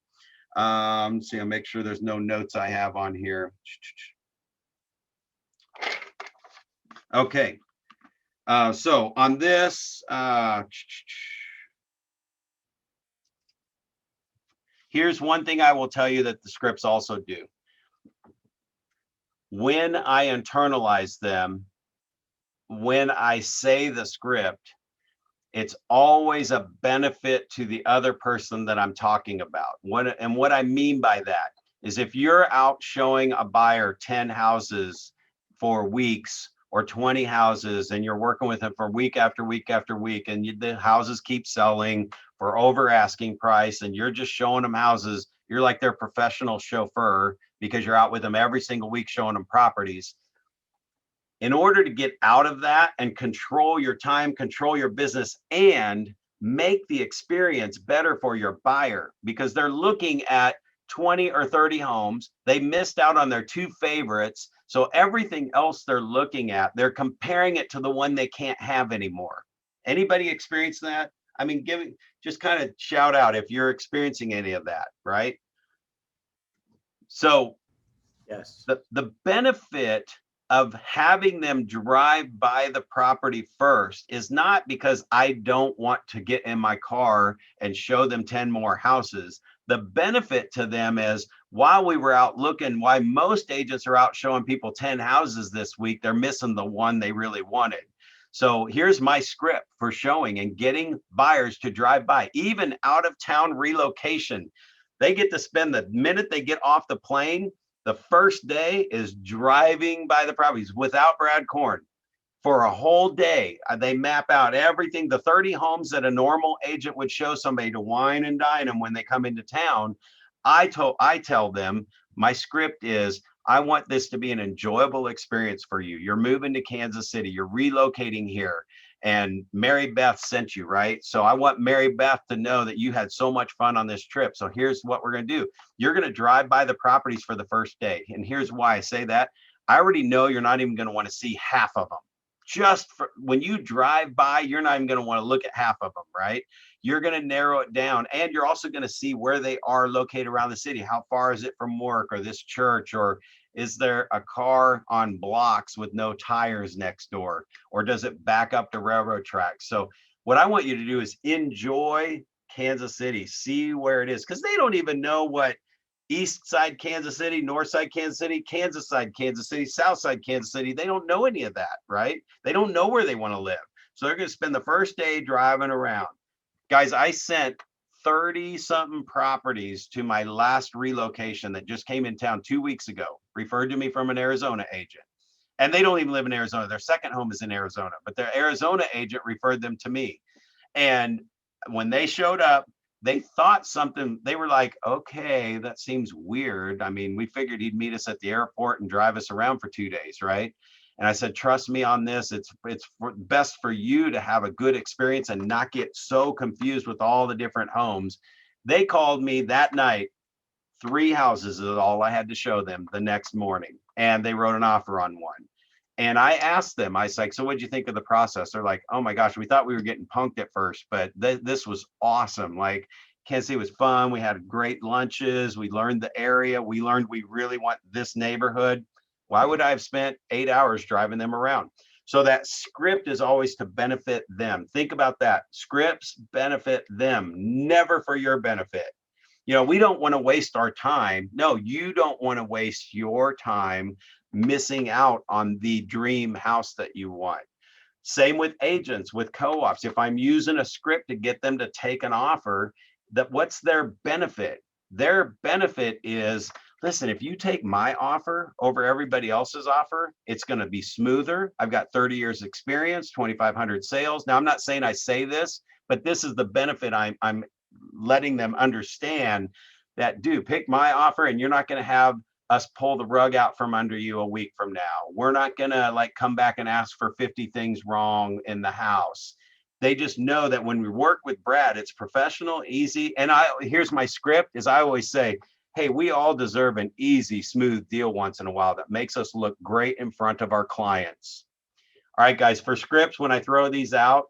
So I'll make sure there's no notes I have on here. Okay. So on this, here's one thing I will tell you that the scripts also do. When I internalize them, when I say the script, it's always a benefit to the other person that I'm talking about. What I mean by that is if you're out showing a buyer 10 houses for weeks or 20 houses and you're working with them for week after week after week, and the houses keep selling for over asking price, and you're just showing them houses, you're like their professional chauffeur because you're out with them every single week showing them properties. In order to get out of that and control your time, control your business, and make the experience better for your buyer, because they're looking at 20 or 30 homes, they missed out on their two favorites. So everything else they're looking at, they're comparing it to the one they can't have anymore. Anybody experience that? I mean, just kind of shout out if you're experiencing any of that, right? So Yes. the benefit of having them drive by the property first is not because I don't want to get in my car and show them 10 more houses. The benefit to them is while we were out looking, why most agents are out showing people 10 houses this week, they're missing the one they really wanted. So here's my script for showing and getting buyers to drive by, even out of town relocation. They get to spend the minute they get off the plane, the first day is driving by the properties without Brad Korn for a whole day. They map out everything, the 30 homes that a normal agent would show somebody to wine and dine them when they come into town. I tell them, my script is, I want this to be an enjoyable experience for you. You're moving to Kansas City, you're relocating here, and Mary Beth sent you, right? So I want Mary Beth to know that you had so much fun on this trip. So here's what we're going to do. You're going to drive by the properties for the first day. And here's why I say that. I already know you're not even going to want to see half of them. Just for when you drive by, you're not even going to want to look at half of them, right? You're going to narrow it down, and you're also going to see where they are located around the city. How far is it from work or this church, or is there a car on blocks with no tires next door, or does it back up the railroad tracks? So what I want you to do is enjoy Kansas City, see where it is, because they don't even know what east side Kansas City, north side Kansas City, Kansas side Kansas City, south side Kansas City. They don't know any of that, right? They don't know where they want to live. So they're going to spend the first day driving around. Guys, I sent 30 something properties to my last relocation that just came in town 2 weeks ago, referred to me from an Arizona agent. And they don't even live in Arizona. Their second home is in Arizona, but their Arizona agent referred them to me. And when they showed up, they thought something, they were like, okay, that seems weird. I mean, we figured he'd meet us at the airport and drive us around for 2 days, right? And I said, trust me on this. It's best for you to have a good experience and not get so confused with all the different homes. They called me that night. 3 houses is all I had to show them the next morning. And they wrote an offer on one. And I asked them, I was like, so what'd you think of the process? They're like, oh my gosh, we thought we were getting punked at first, but this was awesome. Like, Kansas City was fun. We had great lunches. We learned the area. We learned we really want this neighborhood. Why would I have spent 8 hours driving them around? So that script is always to benefit them. Think about that. Scripts benefit them, never for your benefit. You know, we don't want to waste our time. No, you don't want to waste your time missing out on the dream house that you want. Same with agents, with co-ops. If I'm using a script to get them to take an offer, that what's their benefit? Their benefit is, listen, if you take my offer over everybody else's offer, it's going to be smoother. I've got 30 years experience, 2,500 sales. Now, I'm not saying I say this, but this is the benefit I'm letting them understand that, dude, pick my offer and you're not going to have us pull the rug out from under you a week from now. We're not going to like come back and ask for 50 things wrong in the house. They just know that when we work with Brad, it's professional, easy. And here's my script is I always say, hey, we all deserve an easy, smooth deal once in a while that makes us look great in front of our clients. All right, guys, for scripts, when I throw these out,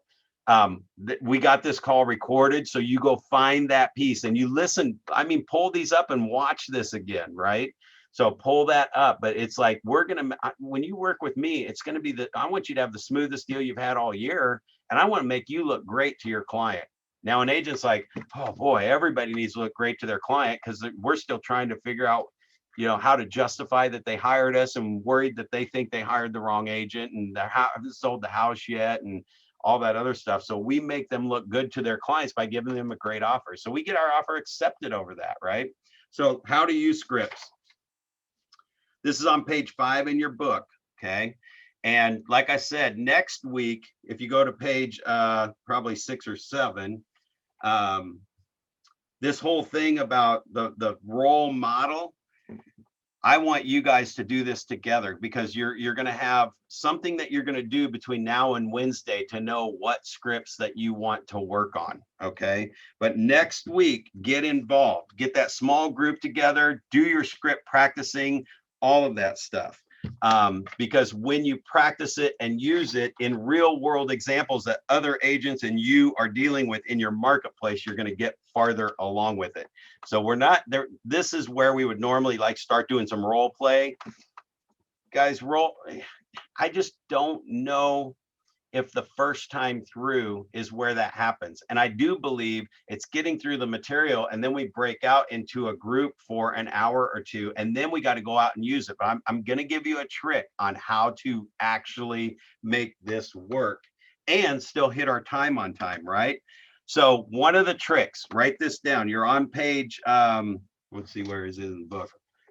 we got this call recorded. So you go find that piece and you listen. I mean, pull these up and watch this again, right? So pull that up. But it's like, when you work with me, it's going to be I want you to have the smoothest deal you've had all year. And I want to make you look great to your client. Now, an agent's like, oh boy, everybody needs to look great to their client because we're still trying to figure out, you know, how to justify that they hired us and worried that they think they hired the wrong agent and haven't sold the house yet and all that other stuff. So we make them look good to their clients by giving them a great offer. So we get our offer accepted over that, right? So how to use scripts. This is on page 5 in your book, okay? And like I said, next week, if you go to page probably 6 or 7, this whole thing about the role model, I want you guys to do this together because you're going to have something that you're going to do between now and Wednesday to know what scripts that you want to work on. Okay. But next week, get involved, get that small group together, do your script practicing, all of that stuff. Because when you practice it and use it in real world examples that other agents and you are dealing with in your marketplace, you're going to get farther along with it. So we're not there. This is where we would normally like start doing some role play. Guys, I just don't know if the first time through is where that happens. And I do believe it's getting through the material and then we break out into a group for an hour or two, and then we got to go out and use it. But I'm going to give you a trick on how to actually make this work and still hit our time on time, right? So one of the tricks, write this down. You're on page, let's see, where is it in the book?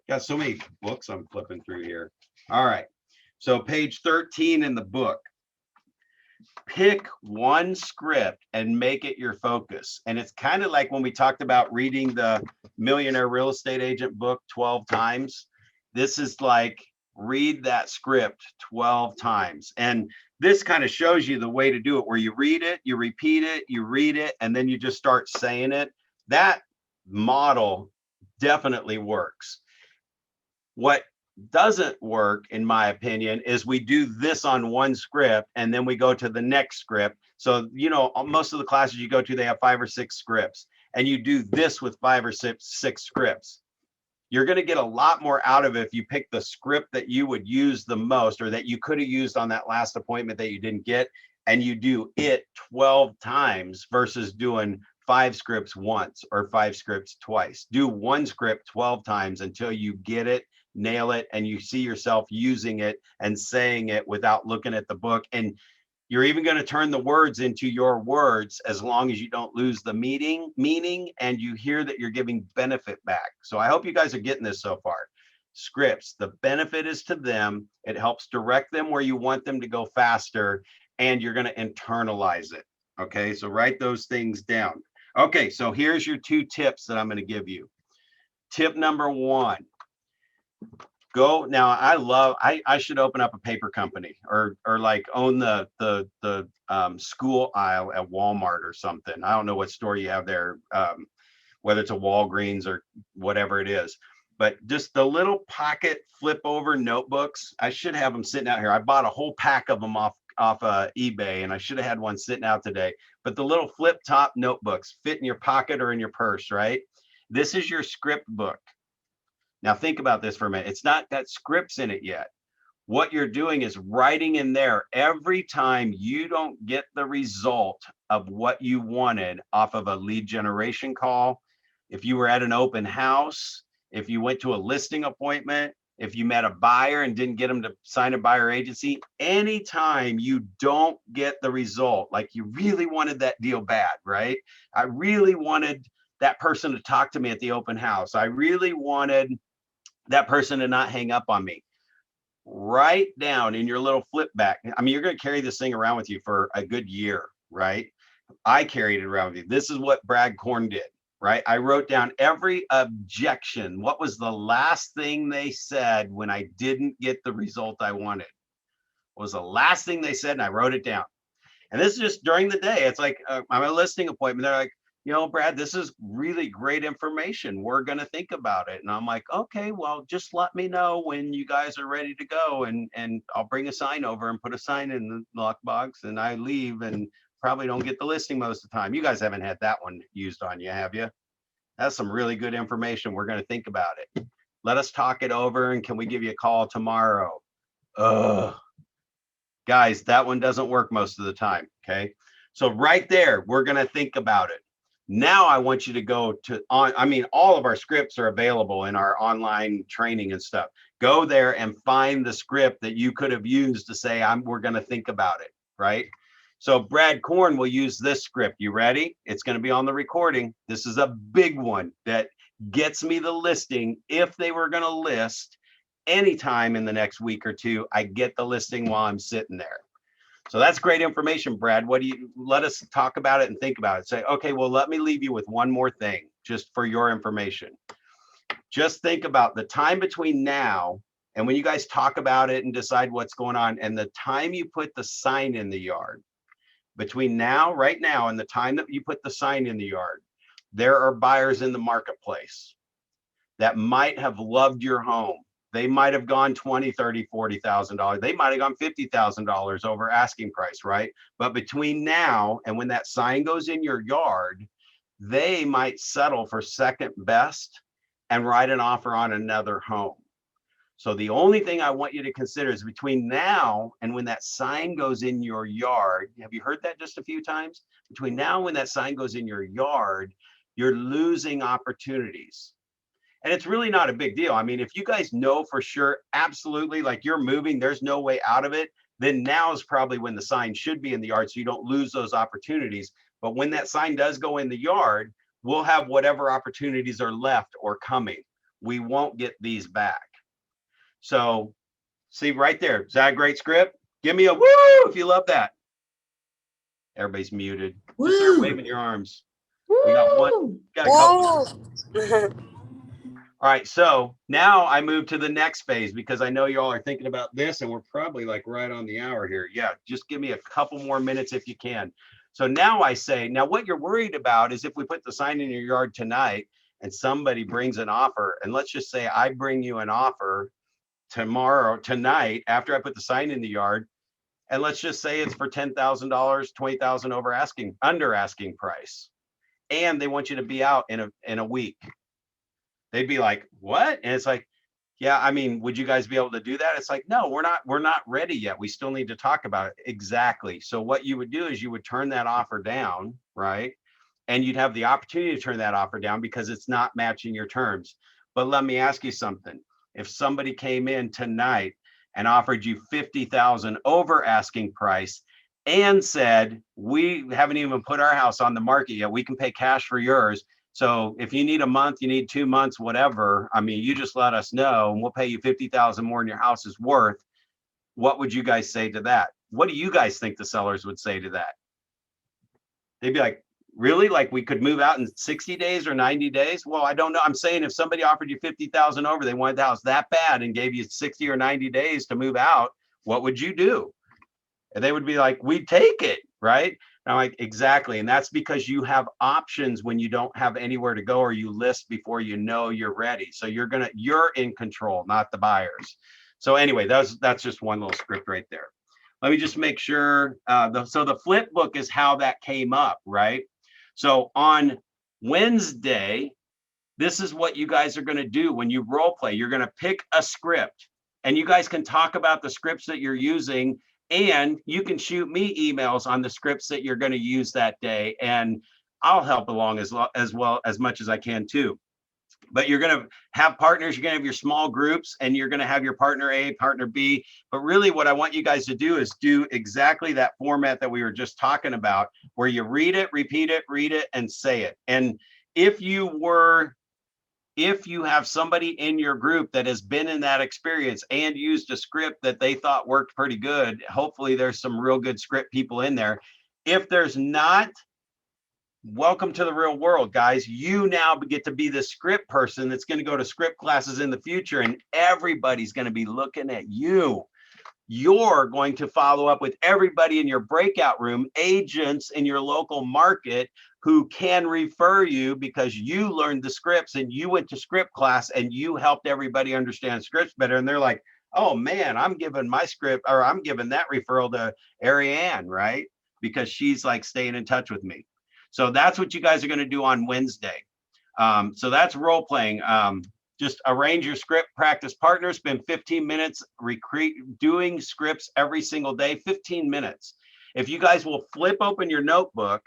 Got so many books I'm flipping through here. All right. So page 13 in the book. Pick one script and make it your focus. And it's kind of like when we talked about reading the Millionaire Real Estate Agent book 12 times. This is like read that script 12 times. And this kind of shows you the way to do it, where you read it, you repeat it, you read it, and then you just start saying it. That model definitely works. What doesn't work, in my opinion, is we do this on one script and then we go to the next script. So, you know, most of the classes you go to, they have 5 or 6 scripts, and you do this with 5 or 6 scripts. You're going to get a lot more out of it if you pick the script that you would use the most, or that you could have used on that last appointment that you didn't get, and you do it 12 times versus doing 5 scripts once or 5 scripts twice. Do one script 12 times until you get it, nail it, and you see yourself using it and saying it without looking at the book. And you're even going to turn the words into your words as long as you don't lose the meaning and you hear that you're giving benefit back. So I hope you guys are getting this so far. Scripts, the benefit is to them. It helps direct them where you want them to go faster, and you're going to internalize it. Okay, so write those things down. Okay, so here's your 2 tips that I'm going to give you. Tip number 1. Go now. I should open up a paper company or like own the school aisle at Walmart or something. I don't know what store you have there, whether it's a Walgreens or whatever it is, but just the little pocket flip over notebooks. I should have them sitting out here. I bought a whole pack of them off eBay, and I should have had one sitting out today. But the little flip top notebooks fit in your pocket or in your purse, right? This is your script book. Now think about this for a minute. It's not got scripts in it yet. What you're doing is writing in there every time you don't get the result of what you wanted off of a lead generation call. If you were at an open house, if you went to a listing appointment, if you met a buyer and didn't get them to sign a buyer agency, anytime you don't get the result, like you really wanted that deal bad, right? I really wanted that person to talk to me at the open house. I really wanted that person to not hang up on me. Write down in your little flip back. I mean, you're going to carry this thing around with you for a good year, right? I carried it around with you. This is what Brad Korn did, right? I wrote down every objection. What was the last thing they said when I didn't get the result I wanted? What was the last thing they said? And I wrote it down. And this is just during the day. It's like I'm at a listing appointment. They're like, you know, Brad, this is really great information. We're going to think about it. And I'm like, okay, well, just let me know when you guys are ready to go. And I'll bring a sign over and put a sign in the lockbox, and I leave and probably don't get the listing most of the time. You guys haven't had that one used on you, have you? That's some really good information. We're going to think about it. Let us talk it over. And can we give you a call tomorrow? Guys, that one doesn't work most of the time. Okay. So right there, we're going to think about it. Now I want you to go to all of our scripts are available in our online training and stuff. Go there and find the script that you could have used to say, we're going to think about it, right? So Brad Korn will use this script. You ready? It's going to be on the recording. This is a big one that gets me the listing. If they were going to list anytime in the next week or two, I get the listing while I'm sitting there. So that's great information, Brad. Let us talk about it and think about it. Say, okay, well, let me leave you with one more thing just for your information. Just think about the time between now and when you guys talk about it and decide what's going on, and the time you put the sign in the yard. Between right now, and the time that you put the sign in the yard, there are buyers in the marketplace that might have loved your home. They might have gone $20,000, $30,000, $40,000. They might have gone $50,000 over asking price, right? But between now and when that sign goes in your yard, they might settle for second best and write an offer on another home. So the only thing I want you to consider is between now and when that sign goes in your yard. Have you heard that just a few times? Between now and when that sign goes in your yard, you're losing opportunities. And it's really not a big deal. I mean, if you guys know for sure, absolutely, like you're moving, there's no way out of it, then now is probably when the sign should be in the yard so you don't lose those opportunities. But when that sign does go in the yard, we'll have whatever opportunities are left or coming. We won't get these back. So see right there, is that a great script? Give me a woo if you love that. Everybody's muted. Just start waving your arms. We got one, got a couple. All right, so now I move to the next phase because I know you all are thinking about this and we're probably like right on the hour here. Yeah, just give me a couple more minutes if you can. So now I say, now what you're worried about is if we put the sign in your yard tonight and somebody brings an offer, and let's just say I bring you an offer tonight after I put the sign in the yard, and let's just say it's for $10,000, $20,000 under asking price, and they want you to be out in a week. They'd be like, what? And it's like, yeah, I mean, would you guys be able to do that? It's like, no, we're not ready yet. We still need to talk about it. Exactly. So what you would do is you would turn that offer down, right? And you'd have the opportunity to turn that offer down because it's not matching your terms. But let me ask you something. If somebody came in tonight and offered you $50,000 over asking price and said, we haven't even put our house on the market yet, we can pay cash for yours. So if you need a month, you need 2 months, whatever, I mean, you just let us know and we'll pay you $50,000 more than your house is worth. What would you guys say to that? What do you guys think the sellers would say to that? They'd be like, Really? Like we could move out in 60 days or 90 days? Well, I don't know. I'm saying if somebody offered you 50,000 over, they wanted the house that bad and gave you 60 or 90 days to move out, what would you do? And they would be like, we take it, right? And I'm like, exactly. And that's because you have options when you don't have anywhere to go, or you list before you know you're ready. So you're in control, not the buyers. So anyway, that's just one little script right there. Let me just make sure. So the flip book is how that came up, right? So on Wednesday, this is what you guys are going to do when you role play. You're going to pick a script, and you guys can talk about the scripts that you're using, and you can shoot me emails on the scripts that you're going to use that day, and I'll help along as well as much as I can too. But you're going to have partners, you're going to have your small groups, and you're going to have your partner A, partner B. But really what I want you guys to do is do exactly that format that we were just talking about, where you read it, read it, and say it. And if you have somebody in your group that has been in that experience and used a script that they thought worked pretty good, hopefully there's some real good script people in there. If there's not, welcome to the real world, guys. You now get to be the script person that's going to go to script classes in the future, and everybody's going to be looking at you. You're going to follow up with everybody in your breakout room, agents in your local market who can refer you because you learned the scripts and you went to script class and you helped everybody understand scripts better. And they're like, oh man, I'm giving my script, or I'm giving that referral to Ariane, right? Because she's like staying in touch with me. So that's what you guys are going to do on Wednesday. So that's role playing. Just arrange your script, practice partners, spend 15 minutes doing scripts every single day, 15 minutes. If you guys will flip open your notebook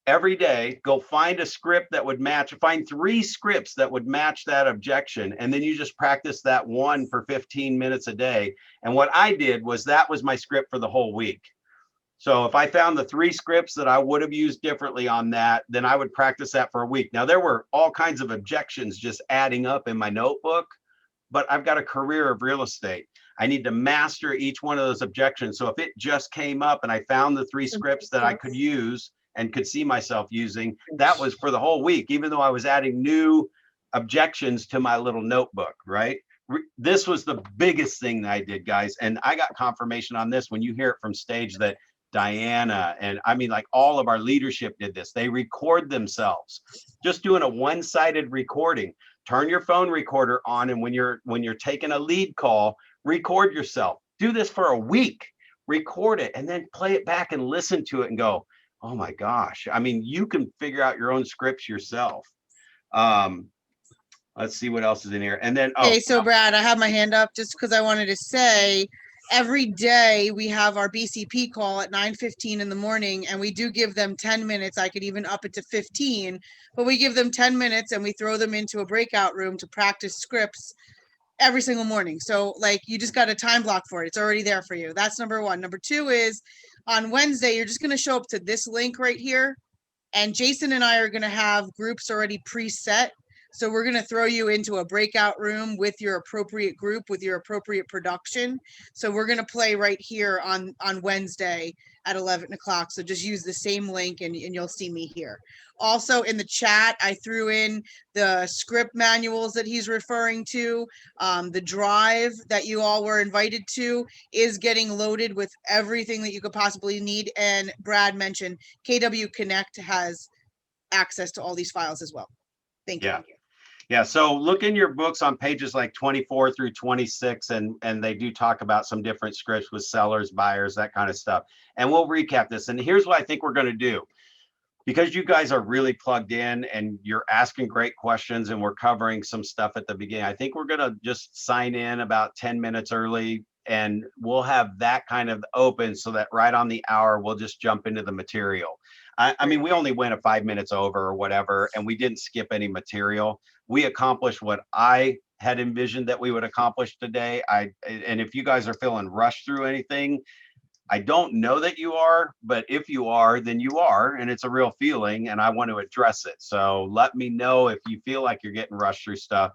every day, go find a script that would match, find 3 scripts that would match that objection. And then you just practice that one for 15 minutes a day. And what I did was that was my script for the whole week. So if I found the 3 scripts that I would have used differently on that, then I would practice that for a week. Now, there were all kinds of objections just adding up in my notebook, but I've got a career of real estate. I need to master each one of those objections. So if it just came up and I found the 3 scripts that I could use and could see myself using, that was for the whole week, even though I was adding new objections to my little notebook, right? This was the biggest thing that I did, guys. And I got confirmation on this when you hear it from stage that Diana, and I mean, like all of our leadership did this. They record themselves, just doing a one-sided recording. Turn your phone recorder on, and when you're taking a lead call, record yourself. Do this for a week, record it, and then play it back and listen to it and go, oh my gosh. I mean, you can figure out your own scripts yourself. Let's see what else is in here. And then, okay, so Brad, I have my hand up just because I wanted to say, every day we have our BCP call at 9:15 in the morning, and we do give them 10 minutes. I could even up it to 15, but we give them 10 minutes and we throw them into a breakout room to practice scripts every single morning. So like, you just got a time block for it. It's already there for you. That's number 1. Number 2 is on Wednesday, you're just going to show up to this link right here. And Jason and I are going to have groups already preset. So we're going to throw you into a breakout room with your appropriate group, with your appropriate production. So we're going to play right here on Wednesday at 11 o'clock. So just use the same link and you'll see me here. Also in the chat, I threw in the script manuals that he's referring to. The drive that you all were invited to is getting loaded with everything that you could possibly need. And Brad mentioned KW Connect has access to all these files as well. Thank you. Yeah, so look in your books on pages like 24 through 26, and they do talk about some different scripts with sellers, buyers, that kind of stuff. And we'll recap this. And here's what I think we're going to do. Because you guys are really plugged in and you're asking great questions and we're covering some stuff at the beginning, I think we're going to just sign in about 10 minutes early, and we'll have that kind of open so that right on the hour, we'll just jump into the material. I mean, we only went 5 minutes over or whatever, and we didn't skip any material. We accomplished what I had envisioned that we would accomplish today. And if you guys are feeling rushed through anything, I don't know that you are, but if you are, then you are, and it's a real feeling, and I want to address it. So let me know if you feel like you're getting rushed through stuff.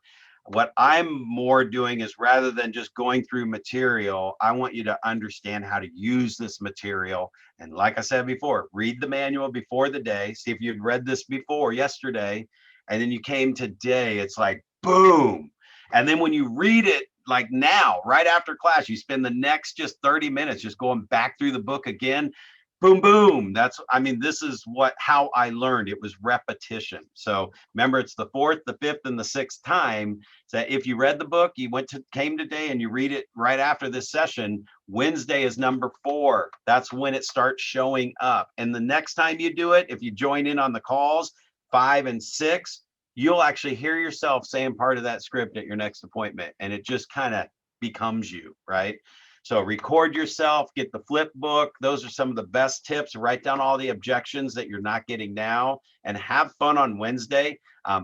What I'm more doing is rather than just going through material, I want you to understand how to use this material. And like I said before, read the manual before the day. See if you'd read this before yesterday, and then you came today, it's like, boom. And then when you read it, like now, right after class, you spend the next just 30 minutes just going back through the book again. Boom, boom. This is how I learned. It was repetition. So remember, it's the fourth, the fifth, and the sixth time that if you read the book, you came today and you read it right after this session, Wednesday is number 4. That's when it starts showing up. And the next time you do it, if you join in on the calls, 5 and 6, you'll actually hear yourself saying part of that script at your next appointment. And it just kind of becomes you, right? So record yourself, get the flip book. Those are some of the best tips. Write down all the objections that you're not getting now and have fun on Wednesday.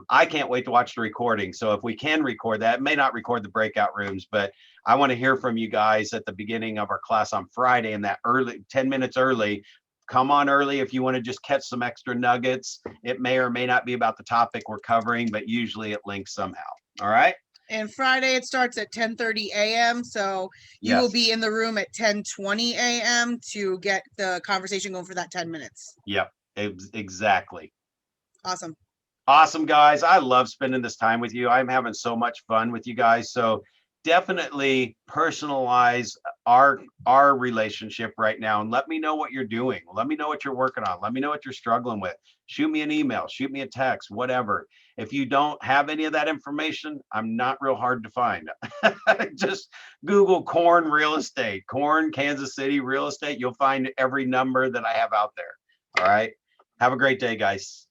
I can't wait to watch the recording. So if we can record that, may not record the breakout rooms, but I want to hear from you guys at the beginning of our class on Friday in that early 10 minutes early. Come on early if you want to just catch some extra nuggets. It may or may not be about the topic we're covering, but usually it links somehow. All right. And Friday it starts at 10:30 a.m. So you will be in the room at 10:20 a.m. to get the conversation going for that 10 minutes. Yep, exactly. Awesome. Awesome, guys. I love spending this time with you. I'm having so much fun with you guys. So definitely personalize our relationship right now and let me know what you're doing. Let me know what you're working on. Let me know what you're struggling with. Shoot me an email, shoot me a text, whatever. If you don't have any of that information, I'm not real hard to find. Just Google Korn Real Estate, Korn, Kansas City Real Estate. You'll find every number that I have out there. All right. Have a great day, guys.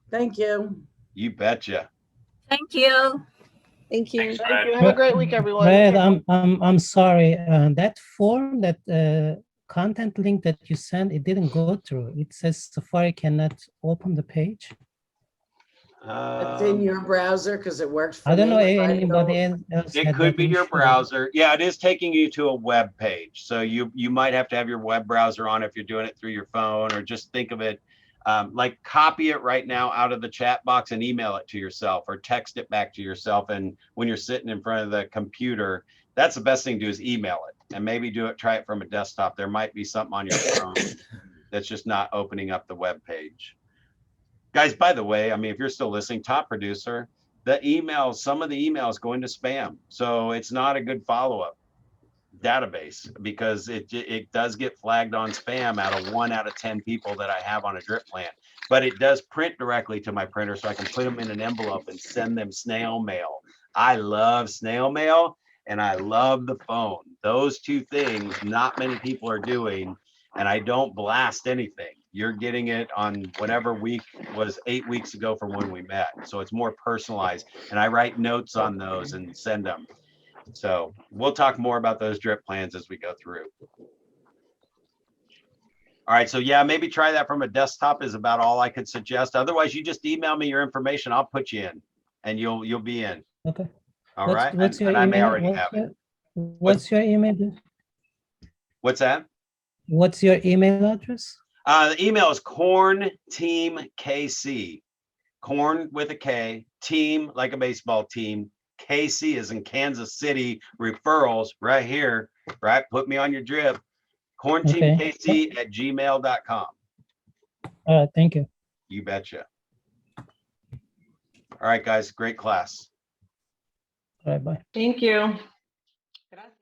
Thank you. You betcha. Thank you. Thank you. Thank you. Have a great week, everyone. Brad, I'm sorry. That form, that content link that you sent, it didn't go through. It says Safari cannot open the page. It's in your browser because it works for I don't know me. anybody else. It had could that be your issue. browser. Yeah, it is taking you to a web page. So you might have to have your web browser on if you're doing it through your phone, or just think of it like copy it right now out of the chat box and email it to yourself or text it back to yourself. And when you're sitting in front of the computer, that's the best thing to do is email it, and maybe try it from a desktop. There might be something on your phone that's just not opening up the web page. Guys, by the way, I mean, if you're still listening, top producer, some of the emails go into spam. So it's not a good follow-up database because it does get flagged on spam out of 1 out of 10 people that I have on a drip plan. But it does print directly to my printer, so I can put them in an envelope and send them snail mail. I love snail mail and I love the phone. Those two things not many people are doing, and I don't blast anything. You're getting it on whatever week was 8 weeks ago from when we met. So it's more personalized, and I write notes on those and send them. So we'll talk more about those drip plans as we go through. All right, so yeah, maybe try that from a desktop is about all I could suggest. Otherwise, you just email me your information. I'll put you in, and you'll be in. Okay. All right. What's your and I may email? already have it. What's your email? What's that? What's your email address? The email is Korn Team KC. Korn with a K, team like a baseball team. KC is in Kansas City. Referrals right here, right? Put me on your drip. KornTeamKC@gmail.com. All right, thank you. You betcha. All right, guys, great class. All right, bye. Thank you.